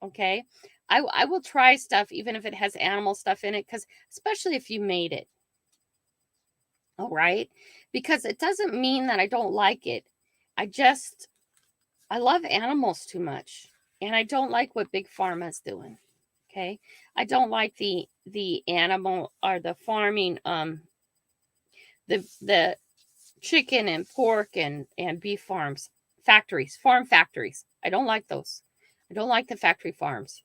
Okay. I will try stuff even if it has animal stuff in it, because especially if you made it. All right. Because it doesn't mean that I don't like it. I love animals too much. And I don't like what Big Pharma's doing. Okay. I don't like the animal or the farming, the chicken and pork and beef farm factories. I don't like those. I don't like the factory farms.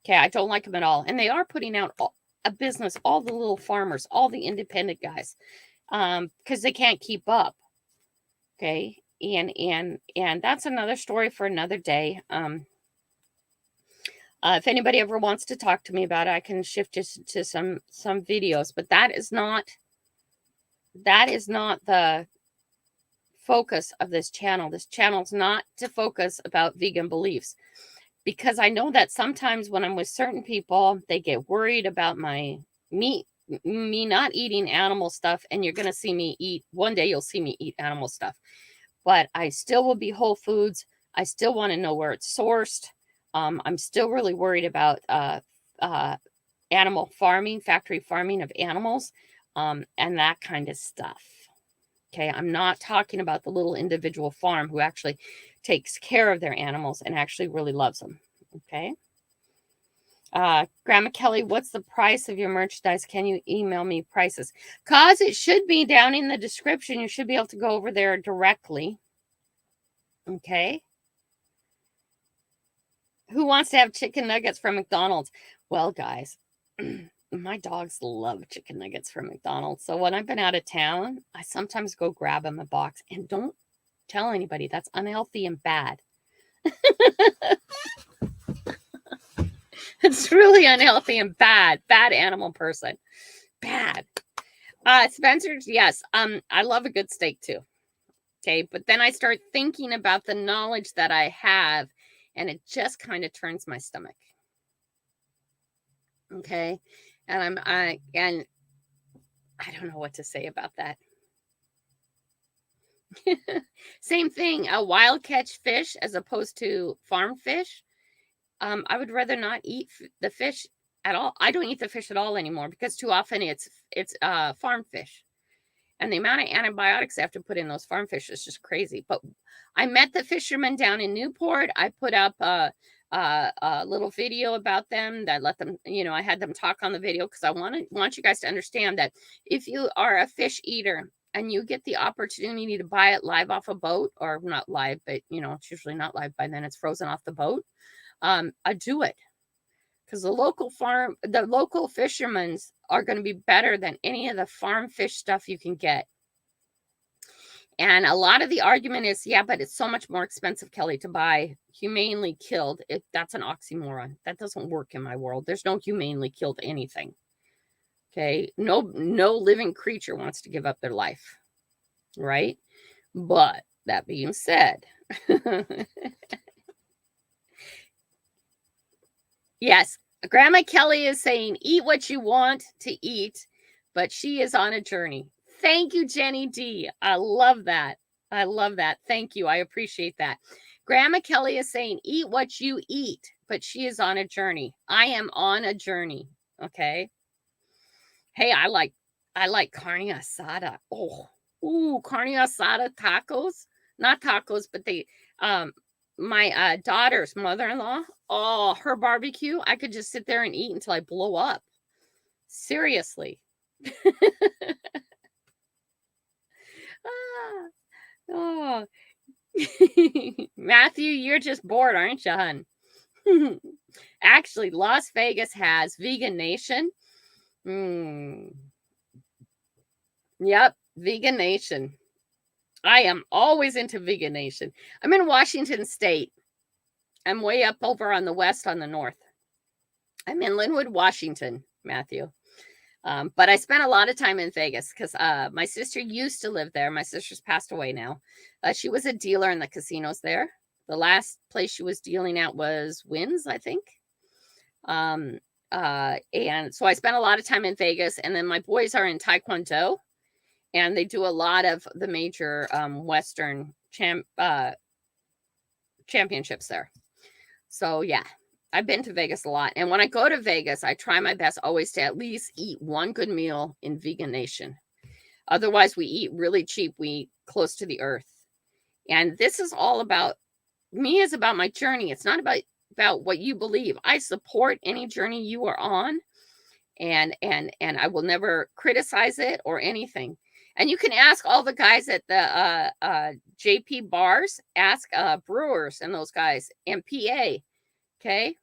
Okay. I don't like them at all. And they are putting out a business, all the little farmers, all the independent guys, because they can't keep up. Okay. And that's another story for another day. If anybody ever wants to talk to me about it, I can shift just to some videos, but that is not the focus of this channel. This channel's not to focus about vegan beliefs, because I know that sometimes when I'm with certain people, they get worried about me not eating animal stuff, and you're going to see me eat, one day you'll see me eat animal stuff, but I still will be Whole Foods. I still want to know where it's sourced. I'm still really worried about animal farming, factory farming of animals, and that kind of stuff. Okay, I'm not talking about the little individual farm who actually takes care of their animals and actually really loves them. Okay. Grandma Kelly, what's the price of your merchandise? Can you email me prices? Cause it should be down in the description. You should be able to go over there directly. Okay. Who wants to have chicken nuggets from McDonald's? Well, guys, my dogs love chicken nuggets from McDonald's. So when I've been out of town, I sometimes go grab them a box, and don't tell anybody. That's unhealthy and bad. It's really unhealthy and bad. Bad animal person. Bad. Spencer's, yes. I love a good steak too. Okay, but then I start thinking about the knowledge that I have, and it just kind of turns my stomach. Okay. And I don't know what to say about that. Same thing, a wild catch fish as opposed to farm fish. I would rather not eat the fish at all. I don't eat the fish at all anymore because too often it's farm fish. And the amount of antibiotics I have to put in those farm fish is just crazy. But I met the fishermen down in Newport. I put up a little video about them that let them, I had them talk on the video because I want you guys to understand that if you are a fish eater and you get the opportunity to buy it live off a boat, or not live, but it's usually not live by then, it's frozen off the boat. I do it. Because the local fishermen are going to be better than any of the farm fish stuff you can get. And a lot of the argument is, yeah, but it's so much more expensive, Kelly, to buy humanely killed. That's an oxymoron. That doesn't work in my world. There's no humanely killed anything. Okay. No living creature wants to give up their life. Right? But that being said, yes, Grandma Kelly is saying, eat what you want to eat, but she is on a journey. Thank you, Jenny D. I love that. I love that. Thank you. I appreciate that. Grandma Kelly is saying, eat what you eat, but she is on a journey. I am on a journey. Okay. Hey, I like carne asada. Oh, ooh, carne asada tacos. Not tacos, but they my daughter's mother-in-law. Oh, her barbecue. I could just sit there and eat until I blow up. Seriously. Ah, oh. Matthew, you're just bored, aren't you, hun? Actually, Las Vegas has Vegan Nation. Yep, Vegan Nation. I am always into Vegan Nation. I'm in Washington State. I'm way up over on the west, on the north. I'm in Linwood, Washington, Matthew. But I spent a lot of time in Vegas because my sister used to live there. My sister's passed away now. She was a dealer in the casinos there. The last place she was dealing at was Wynn's, I think. And so I spent a lot of time in Vegas. And then my boys are in Taekwondo. And they do a lot of the major Western championships there. So, yeah. I've been to Vegas a lot. And when I go to Vegas, I try my best always to at least eat one good meal in Vegan Nation. Otherwise, we eat really cheap. We eat close to the earth. And this is all about me, is about my journey. It's not about what you believe. I support any journey you are on. And I will never criticize it or anything. And you can ask all the guys at the JP bars, ask brewers and those guys, and PA. Okay.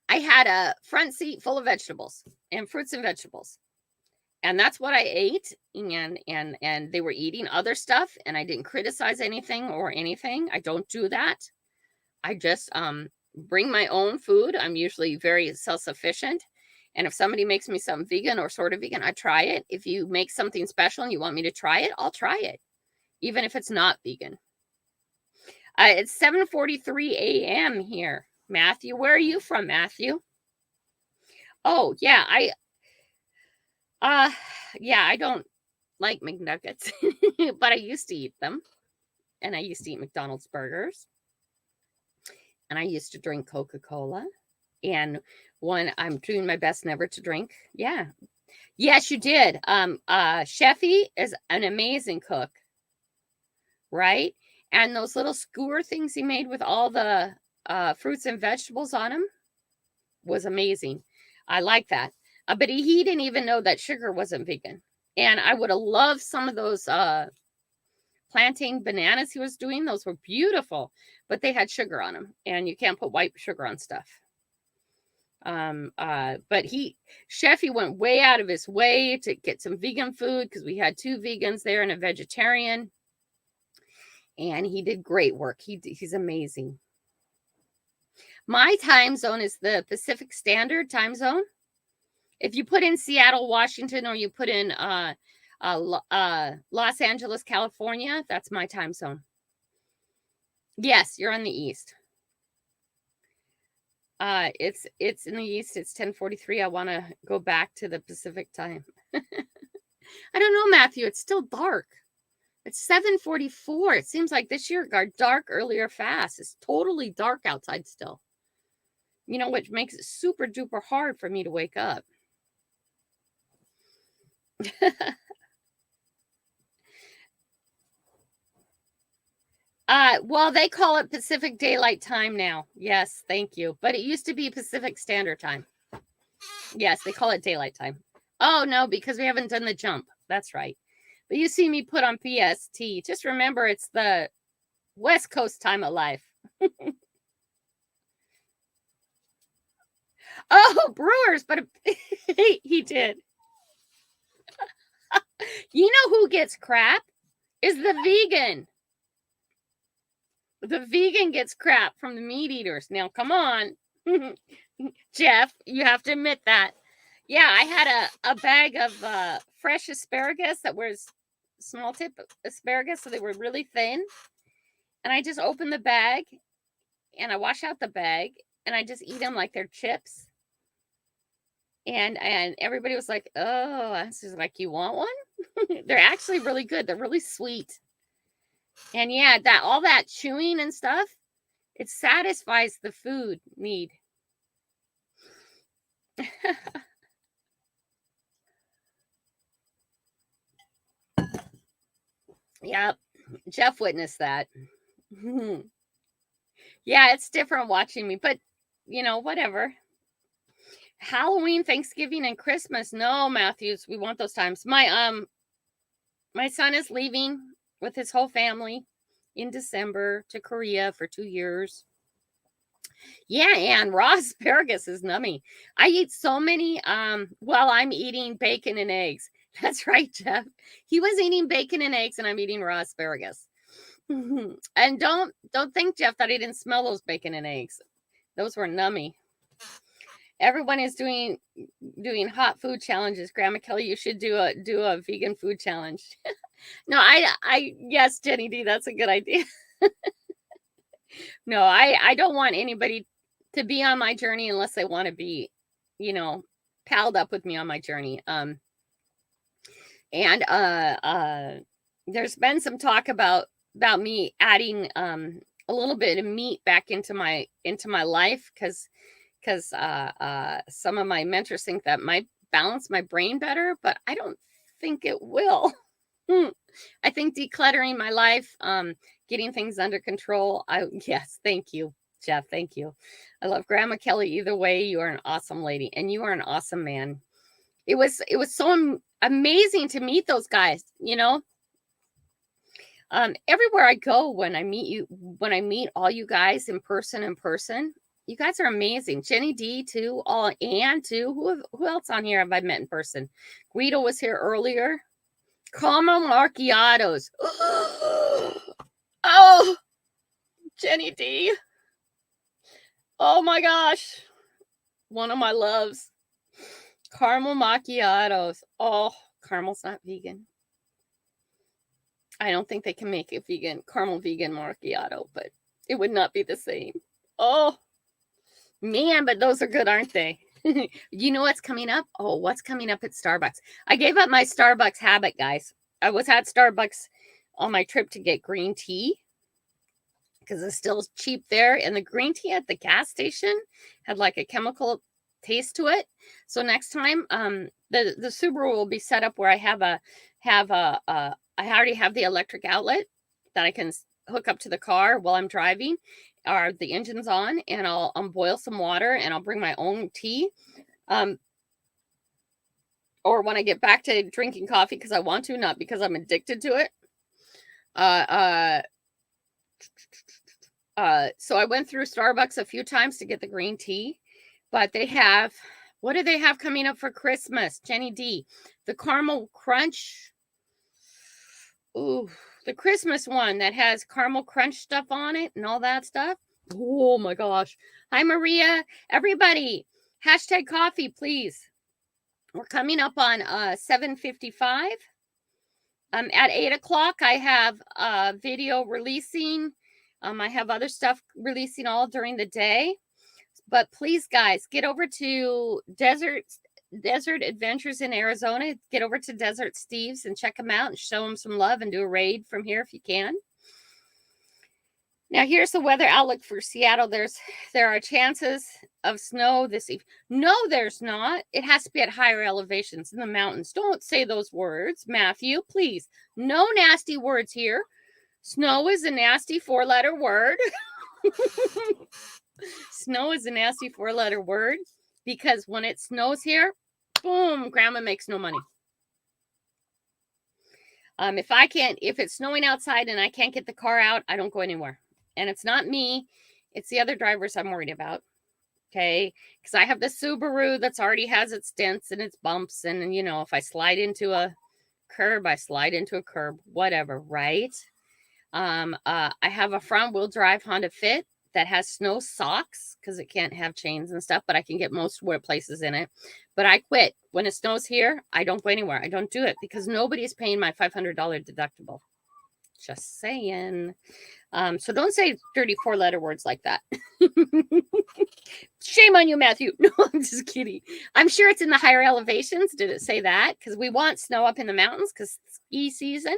I had a front seat full of vegetables and fruits and vegetables. And that's what I ate. And they were eating other stuff. And I didn't criticize anything or anything. I don't do that. I just bring my own food. I'm usually very self-sufficient. And if somebody makes me something vegan or sort of vegan, I try it. If you make something special and you want me to try it, I'll try it. Even if it's not vegan. It's 7:43 a.m. here. Matthew, where are you from, Matthew? Oh, yeah, I don't like McNuggets, but I used to eat them. And I used to eat McDonald's burgers. And I used to drink Coca-Cola. And when I'm doing my best never to drink. Yeah. Yes, you did. Sheffy is an amazing cook. Right? And those little skewer things he made with all the fruits and vegetables on them was amazing. I like that. But he didn't even know that sugar wasn't vegan. And I would have loved some of those plantain bananas he was doing. Those were beautiful, but they had sugar on them, and you can't put white sugar on stuff. But Sheffy went way out of his way to get some vegan food because we had 2 vegans there and a vegetarian. And he did great work. He's amazing. My time zone is the Pacific Standard Time Zone. If you put in Seattle, Washington, or you put in Los Angeles, California, that's my time zone. Yes, you're on the East. It's in the East. It's 10:43. I want to go back to the Pacific time. I don't know, Matthew. It's still dark. It's 7:44. It seems like this year got dark earlier fast. It's totally dark outside still. You know, which makes it super duper hard for me to wake up. Well, they call it Pacific Daylight Time now. Yes, thank you. But it used to be Pacific Standard Time. Yes, they call it Daylight Time. Oh, no, because we haven't done the jump. That's right. But you see me put on PST. Just remember, it's the West Coast time of life. Oh, Brewers, but he did. You know who gets crap? Is the vegan. The vegan gets crap from the meat eaters. Now, come on. Jeff, you have to admit that. Yeah, I had a bag of fresh asparagus that was small tip asparagus, so they were really thin. And I just opened the bag, and I wash out the bag, and I just eat them like they're chips. And everybody was like, oh, I was just like, you want one? They're actually really good. They're really sweet. And yeah, that all that chewing and stuff, it satisfies the food need. Yep. Jeff witnessed that. Yeah, it's different watching me, but whatever. Halloween, Thanksgiving, and Christmas. No, Matthews, we want those times. My son is leaving with his whole family in December to Korea for 2 years. Yeah, and raw asparagus is nummy. I eat so many while I'm eating bacon and eggs. That's right, Jeff. He was eating bacon and eggs, and I'm eating raw asparagus. And don't think, Jeff, that I didn't smell those bacon and eggs. Those were nummy. Everyone is doing hot food challenges. Grandma Kelly, you should do a vegan food challenge. No, yes, Jenny D, that's a good idea. No, I don't want anybody to be on my journey unless they want to be, palled up with me on my journey. And there's been some talk about me adding a little bit of meat back into my life because some of my mentors think that might balance my brain better, but I don't think it will. I think decluttering my life, getting things under control. Yes, thank you, Jeff. Thank you. I love Grandma Kelly. Either way, you are an awesome lady, and you are an awesome man. It was so amazing to meet those guys. Everywhere I go, when I meet all you guys in person, you guys are amazing. Jenny D too, Ann too. Who else on here have I met in person? Guido was here earlier. Caramel macchiatos. Oh, Jenny D. Oh my gosh. One of my loves. Caramel macchiatos. Oh, caramel's not vegan. I don't think they can make a caramel vegan macchiato, but it would not be the same. Oh, man, but those are good, aren't they? You know what's coming up? Oh, what's coming up at Starbucks? I gave up my Starbucks habit, guys. I was at Starbucks on my trip to get green tea because it's still cheap there. And the green tea at the gas station had like a chemical taste to it. So next time, the Subaru will be set up where I I already have the electric outlet that I can hook up to the car while I'm driving, or the engine's on, and I'll boil some water and I'll bring my own tea. Or when I get back to drinking coffee because I want to, not because I'm addicted to it. So I went through Starbucks a few times to get the green tea, but what do they have coming up for Christmas? Jenny D, the caramel crunch. Ooh, the Christmas one that has caramel crunch stuff on it and all that stuff. Oh my gosh. Hi, Maria. Everybody, #coffee, please. We're coming up on 7:55. At 8 o'clock, I have a video releasing. I have other stuff releasing all during the day. But please, guys, get over to Desert Adventures in Arizona. Get over to Desert Steve's and check them out and show them some love and do a raid from here if you can. Now, here's the weather outlook for Seattle. There are chances of snow this evening. No, there's not. It has to be at higher elevations in the mountains. Don't say those words, Matthew, please. No nasty words here. Snow is a nasty 4-letter word. Snow is a nasty 4-letter word because when it snows here, boom, grandma makes no money. If it's snowing outside and I can't get the car out, I don't go anywhere. And it's not me, it's the other drivers I'm worried about. Okay, because I have the Subaru that's already has its dents and its bumps, and if I slide into a curb, I slide into a curb, whatever, right? I have a front wheel drive Honda Fit that has snow socks because it can't have chains and stuff, but I can get most places in it. But I quit. When it snows here, I don't go anywhere. I don't do it because nobody's paying my $500 deductible. Just saying. So don't say dirty 4-letter words like that. Shame on you, Matthew. No, I'm just kidding. I'm sure it's in the higher elevations. Did it say that? Because we want snow up in the mountains because ski season.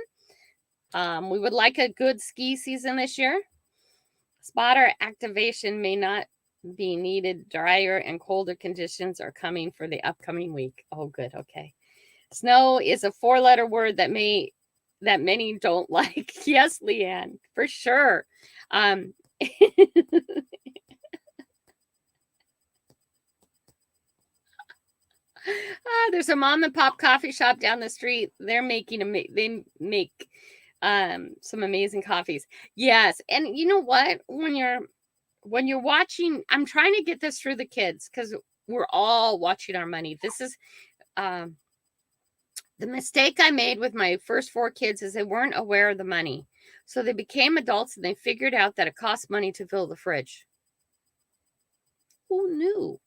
We would like a good ski season this year. Spotter activation may not be needed. Drier and colder conditions are coming for the upcoming week. Oh, good. Okay. Snow is a 4-letter word that many don't like. Yes, Leanne, for sure. There's a mom and pop coffee shop down the street. They make some amazing coffees. Yes, and you know what? When you're watching, I'm trying to get this through the kids because we're all watching our money. This is the mistake I made with my first 4 kids is they weren't aware of the money. So they became adults and they figured out that it costs money to fill the fridge. Who knew?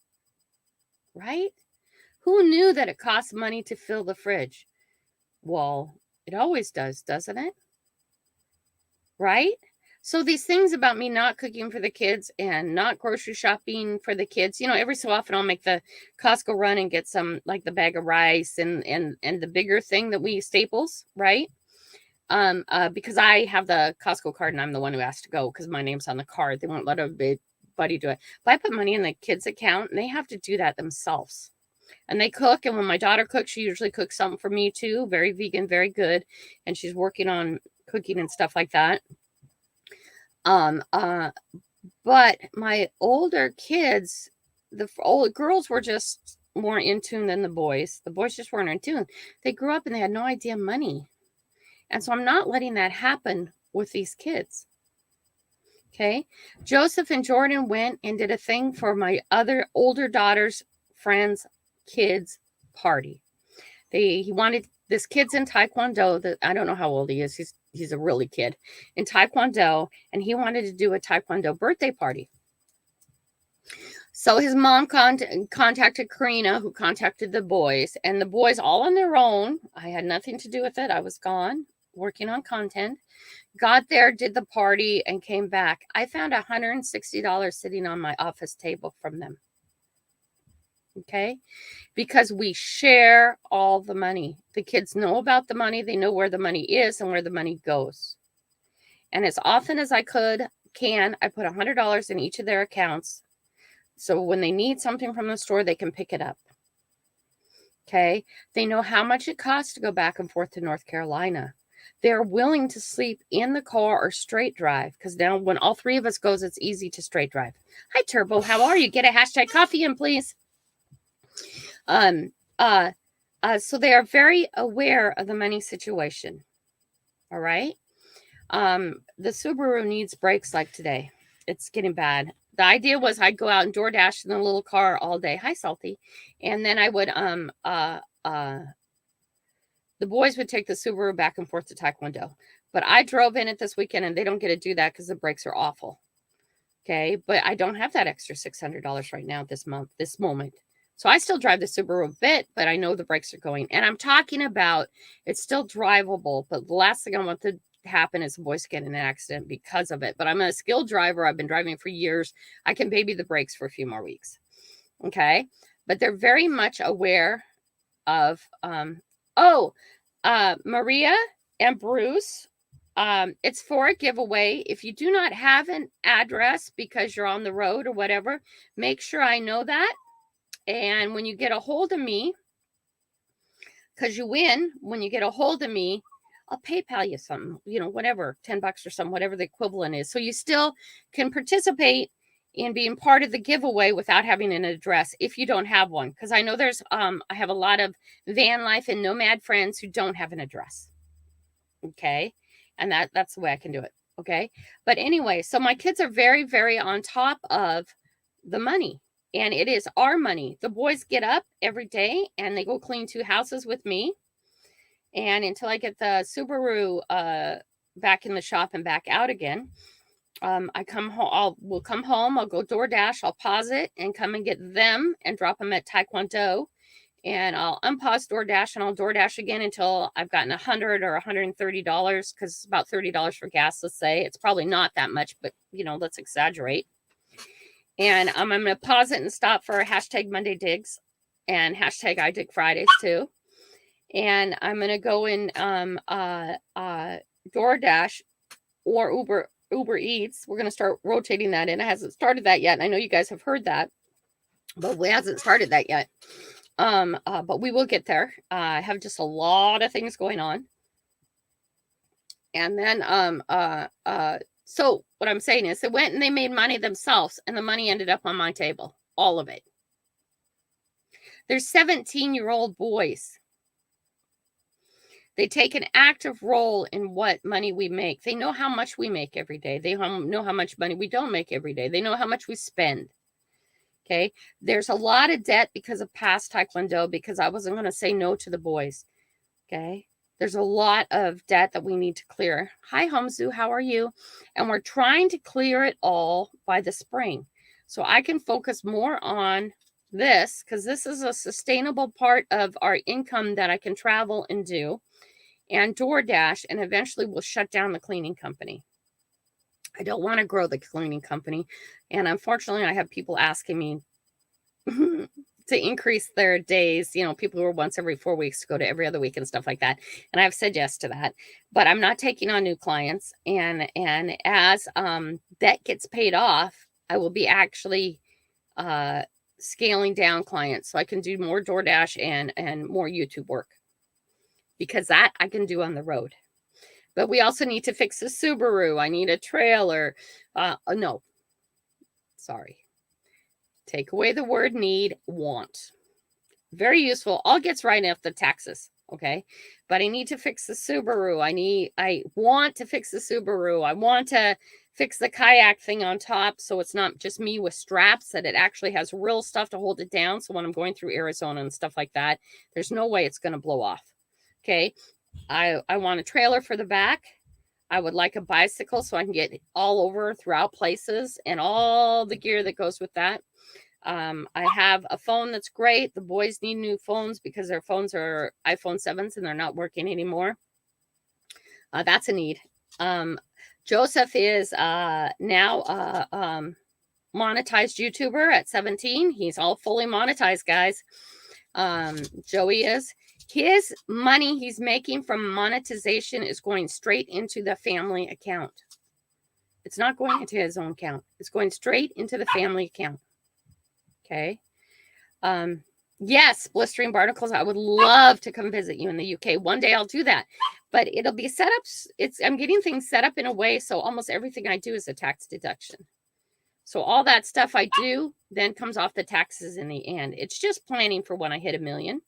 Right? Who knew that it costs money to fill the fridge? Well, it always does, doesn't it? Right? So these things about me not cooking for the kids and not grocery shopping for the kids, every so often I'll make the Costco run and get some, like the bag of rice and the bigger thing that we use, Staples, right? Because I have the Costco card and I'm the one who has to go because my name's on the card. They won't let everybody do it. But I put money in the kids' account and they have to do that themselves. And they cook. And when my daughter cooks, she usually cooks something for me too. Very vegan, very good. And she's working on cooking and stuff like that. But my older kids, the older girls were just more in tune than the boys. The boys just weren't in tune. They grew up and they had no idea money. And so I'm not letting that happen with these kids. Okay. Joseph and Jordan went and did a thing for my other older daughter's friends' kids' party. He wanted this kid's in Taekwondo. That I don't know how old he is. He's a really kid in Taekwondo, and he wanted to do a Taekwondo birthday party. So his mom contacted Karina, who contacted the boys, and the boys all on their own. I had nothing to do with it. I was gone working on content. Got there, did the party, and came back. I found $160 sitting on my office table from them. Okay? Because we share all the money. The kids know about the money. They know where the money is and where the money goes. And as often as I can, I put $100 in each of their accounts. So when they need something from the store, they can pick it up. Okay? They know how much it costs to go back and forth to North Carolina. They're willing to sleep in the car or straight drive because now when all 3 of us goes, it's easy to straight drive. Hi, Turbo. How are you? Get a hashtag coffee in, please. So they are very aware of the money situation. All right. The Subaru needs brakes like today. It's getting bad. The idea was I'd go out and DoorDash in the little car all day. Hi, Salty. And then I would, the boys would take the Subaru back and forth to Taekwondo. But I drove in it this weekend and they don't get to do that because the brakes are awful. Okay. But I don't have that extra $600 right now this moment. So I still drive the Subaru a bit, but I know the brakes are going. And I'm talking about it's still drivable, but the last thing I want to happen is the boys get in an accident because of it. But I'm a skilled driver. I've been driving for years. I can baby the brakes for a few more weeks. Okay. But they're very much aware of, Maria and Bruce, it's for a giveaway. If you do not have an address because you're on the road or whatever, make sure I know that. And when you get a hold of me, because you win, when you get a hold of me, I'll PayPal you something, whatever, $10 or something, whatever the equivalent is. So you still can participate in being part of the giveaway without having an address if you don't have one. Because I know there's, I have a lot of van life and nomad friends who don't have an address. Okay. And that's the way I can do it. Okay. But anyway, so my kids are very, very on top of the money. And it is our money. The boys get up every day and they go clean 2 houses with me. And until I get the Subaru back in the shop and back out again, I come home. We'll come home. I'll go DoorDash. I'll pause it and come and get them and drop them at Taekwondo. and I'll unpause DoorDash and I'll DoorDash again until I've gotten $100 or $130 because it's about $30 for gas, let's say. It's probably not that much, but let's exaggerate. And I'm going to pause it and stop for hashtag Monday Digs and hashtag I Dig Fridays too. And I'm going to go in DoorDash or Uber Eats. We're going to start rotating that in. It hasn't started that yet. And I know you guys have heard that, but we hasn't started that yet. But we will get there. I have just a lot of things going on. And then, so what I'm saying is they went and they made money themselves and the money ended up on my table. All of it. They're 17-year-old boys. They take an active role in what money we make. They know how much we make every day. They know how much money we don't make every day. They know how much we spend. Okay. There's a lot of debt because of past Taekwondo, because I wasn't going to say no to the boys. Okay. There's a lot of debt that we need to clear. Hi, Homzu. How are you? And we're trying to clear it all by the spring. So I can focus more on this because this is a sustainable part of our income that I can travel and do. And DoorDash, and eventually we'll shut down the cleaning company. I don't want to grow the cleaning company. And unfortunately, I have people asking me to increase their days. People who are once every 4 weeks to go to every other week and stuff like that. And I've said yes to that. But I'm not taking on new clients. And as that gets paid off, I will be actually scaling down clients so I can do more DoorDash and more YouTube work. Because that I can do on the road. But we also need to fix the Subaru. I need a trailer. No. Sorry. Take away the word need, want. Very useful. All gets right off the taxes. Okay. But I need to fix the Subaru. I want to fix the Subaru. I want to fix the kayak thing on top so it's not just me with straps, that it actually has real stuff to hold it down. So when I'm going through Arizona and stuff like that, there's no way it's going to blow off. Okay. I want a trailer for the back. I would like a bicycle so I can get all over throughout places and all the gear that goes with that. I have a phone that's great. The boys need new phones because their phones are iPhone 7s and they're not working anymore. That's a need. Joseph is now monetized YouTuber at 17. He's all fully monetized, guys. Joey is. His money he's making from monetization is going straight into the family account. It's not going into his own account. It's going straight into the family account. Okay. Yes, blistering barnacles. I would love to come visit you in the UK. One day I'll do that. But it'll be set up. I'm getting things set up in a way so almost everything I do is a tax deduction. So all that stuff I do then comes off the taxes in the end. It's just planning for when I hit 1 million.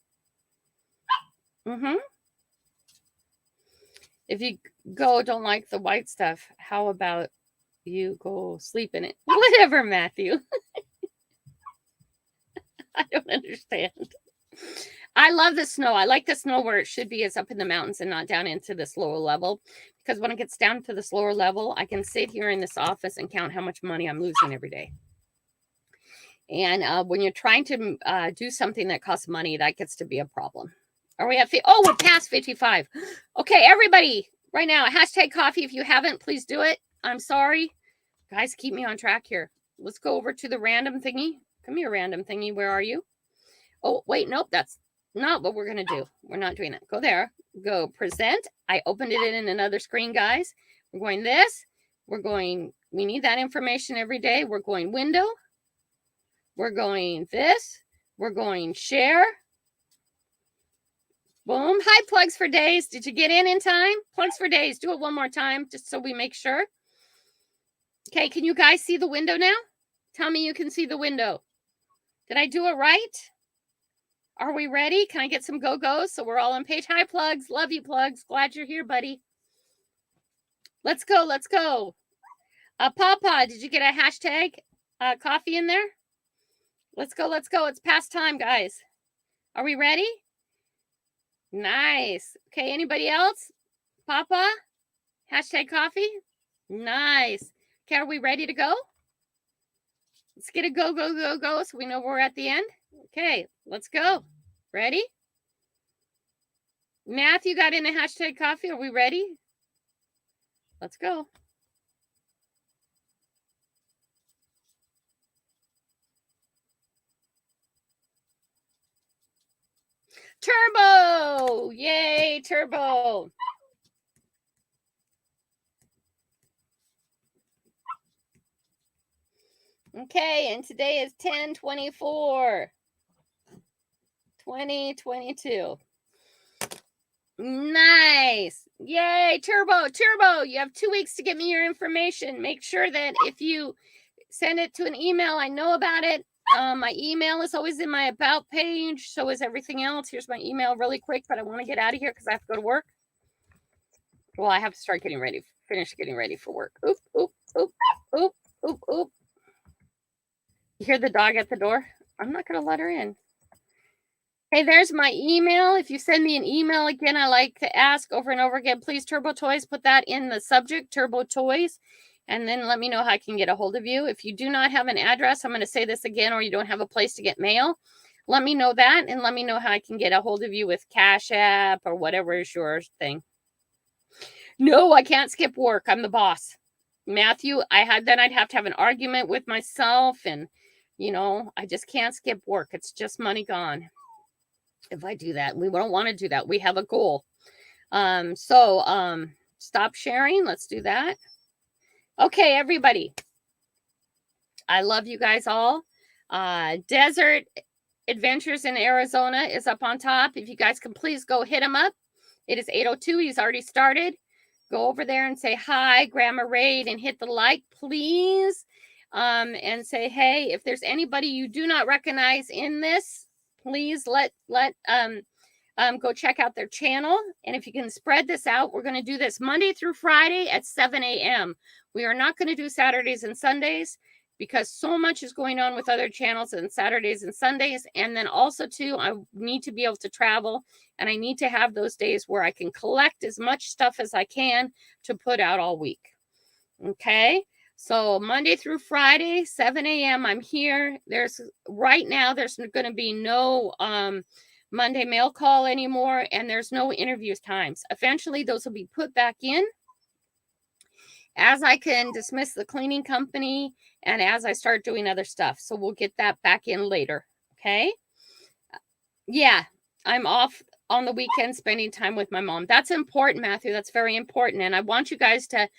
If you don't like the white stuff, how about you go sleep in it? Whatever, Matthew. I don't understand. I love the snow. I like the snow where it should be, is up in the mountains and not down into this lower level. Because when it gets down to this lower level, I can sit here in this office and count how much money I'm losing every day. And when you're trying to do something that costs money, that gets to be a problem. Are we at we're past 55. Okay, everybody, right now, hashtag coffee. If you haven't, please do it. I'm sorry. Guys, keep me on track here. Let's go over to the random thingy. Come here, random thingy. Where are you? Oh, wait, nope. That's not what we're going to do. We're not doing it. Go there. Go present. I opened it in another screen, guys. We're going this. We need that information every day. We're going window. We're going this. We're going share. Boom. Hi, plugs for days. Did you get in time? Plugs for days. Do it one more time just so we make sure. Okay, can you guys see the window now? Tell me you can see the window. Did I do it right? Are we ready? Can I get some go-go's so we're all on page? Hi, plugs. Love you, plugs. Glad you're here, buddy. Let's go. Let's go. Papa, did you get a hashtag coffee in there? Let's go. Let's go. It's past time, guys. Are we ready? Nice. Okay, anybody else? Papa? Hashtag coffee? Nice. Okay, are we ready to go? Let's get a go, go, go, go so we know we're at the end. Okay, let's go. Ready? Matthew got in a hashtag coffee. Are we ready? Let's go. Turbo! Yay, turbo! Okay, and today is 10/24, 2022. Nice. Yay, turbo. You have 2 weeks to get me your information. Make sure that if you send it to an email, I know about it. My email is always in my about page. So is everything else. Here's my email really quick, but I want to get out of here because I have to go to work. Well, I have to start getting ready, finish getting ready for work. Oop, oop, oop, oop, oop, oop. You hear the dog at the door? I'm not going to let her in. Hey, there's my email. If you send me an email again, I like to ask over and over again, please, Turbo Toys, put that in the subject, Turbo Toys, and then let me know how I can get a hold of you. If you do not have an address, I'm going to say this again, or you don't have a place to get mail, let me know that, and let me know how I can get a hold of you with Cash App or whatever is your thing. No, I can't skip work. I'm the boss. Matthew, I'd have to have an argument with myself, and, I just can't skip work. It's just money gone. If I do that, we don't want to do that. We have a goal. Stop sharing. Let's do that. Okay, everybody. I love you guys all. Desert Adventures in Arizona is up on top. If you guys can please go hit him up. It is 8:02. He's already started. Go over there and say hi, Grandma Raid, and hit the like, please. And say, hey, if there's anybody you do not recognize in this, please go check out their channel. And if you can spread this out, we're going to do this Monday through Friday at 7 a.m. We are not going to do Saturdays and Sundays because so much is going on with other channels on Saturdays and Sundays. And then also, too, I need to be able to travel, and I need to have those days where I can collect as much stuff as I can to put out all week. Okay? So Monday through Friday, 7 a.m., I'm here. Right now, there's going to be no Monday mail call anymore, and there's no interviews times. Eventually, those will be put back in as I can dismiss the cleaning company and as I start doing other stuff. So we'll get that back in later. Okay? Yeah, I'm off on the weekend spending time with my mom. That's important, Matthew. That's very important. And I want you guys to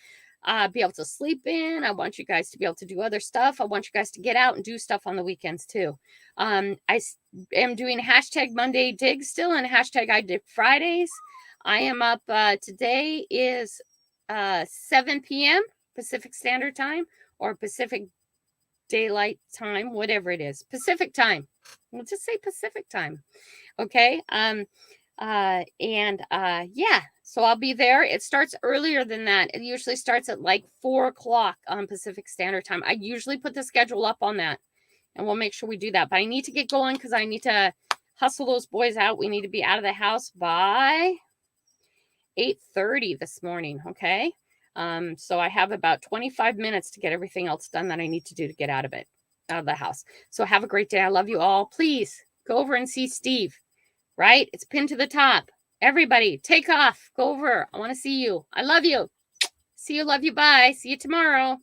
be able to sleep in. I want you guys to be able to do other stuff. I want you guys to get out and do stuff on the weekends too. I am doing hashtag Monday Dig still and hashtag I Dig Fridays. I am up. Today is 7 p.m. Pacific Standard Time or Pacific Daylight Time, whatever it is. Pacific Time. We'll just say Pacific Time. Okay. Yeah, so I'll be there. It starts earlier than that. It usually starts at like 4 o'clock on Pacific Standard Time. I usually put the schedule up on that, and we'll make sure we do that. But I need to get going because I need to hustle those boys out. We need to be out of the house by 8:30 this morning. Okay. So I have about 25 minutes to get everything else done that I need to do to get out of the house. So have a great day. I love you all. Please go over and see Steve. Right? It's pinned to the top. Everybody, take off. Go over. I want to see you. I love you. See you. Love you. Bye. See you tomorrow.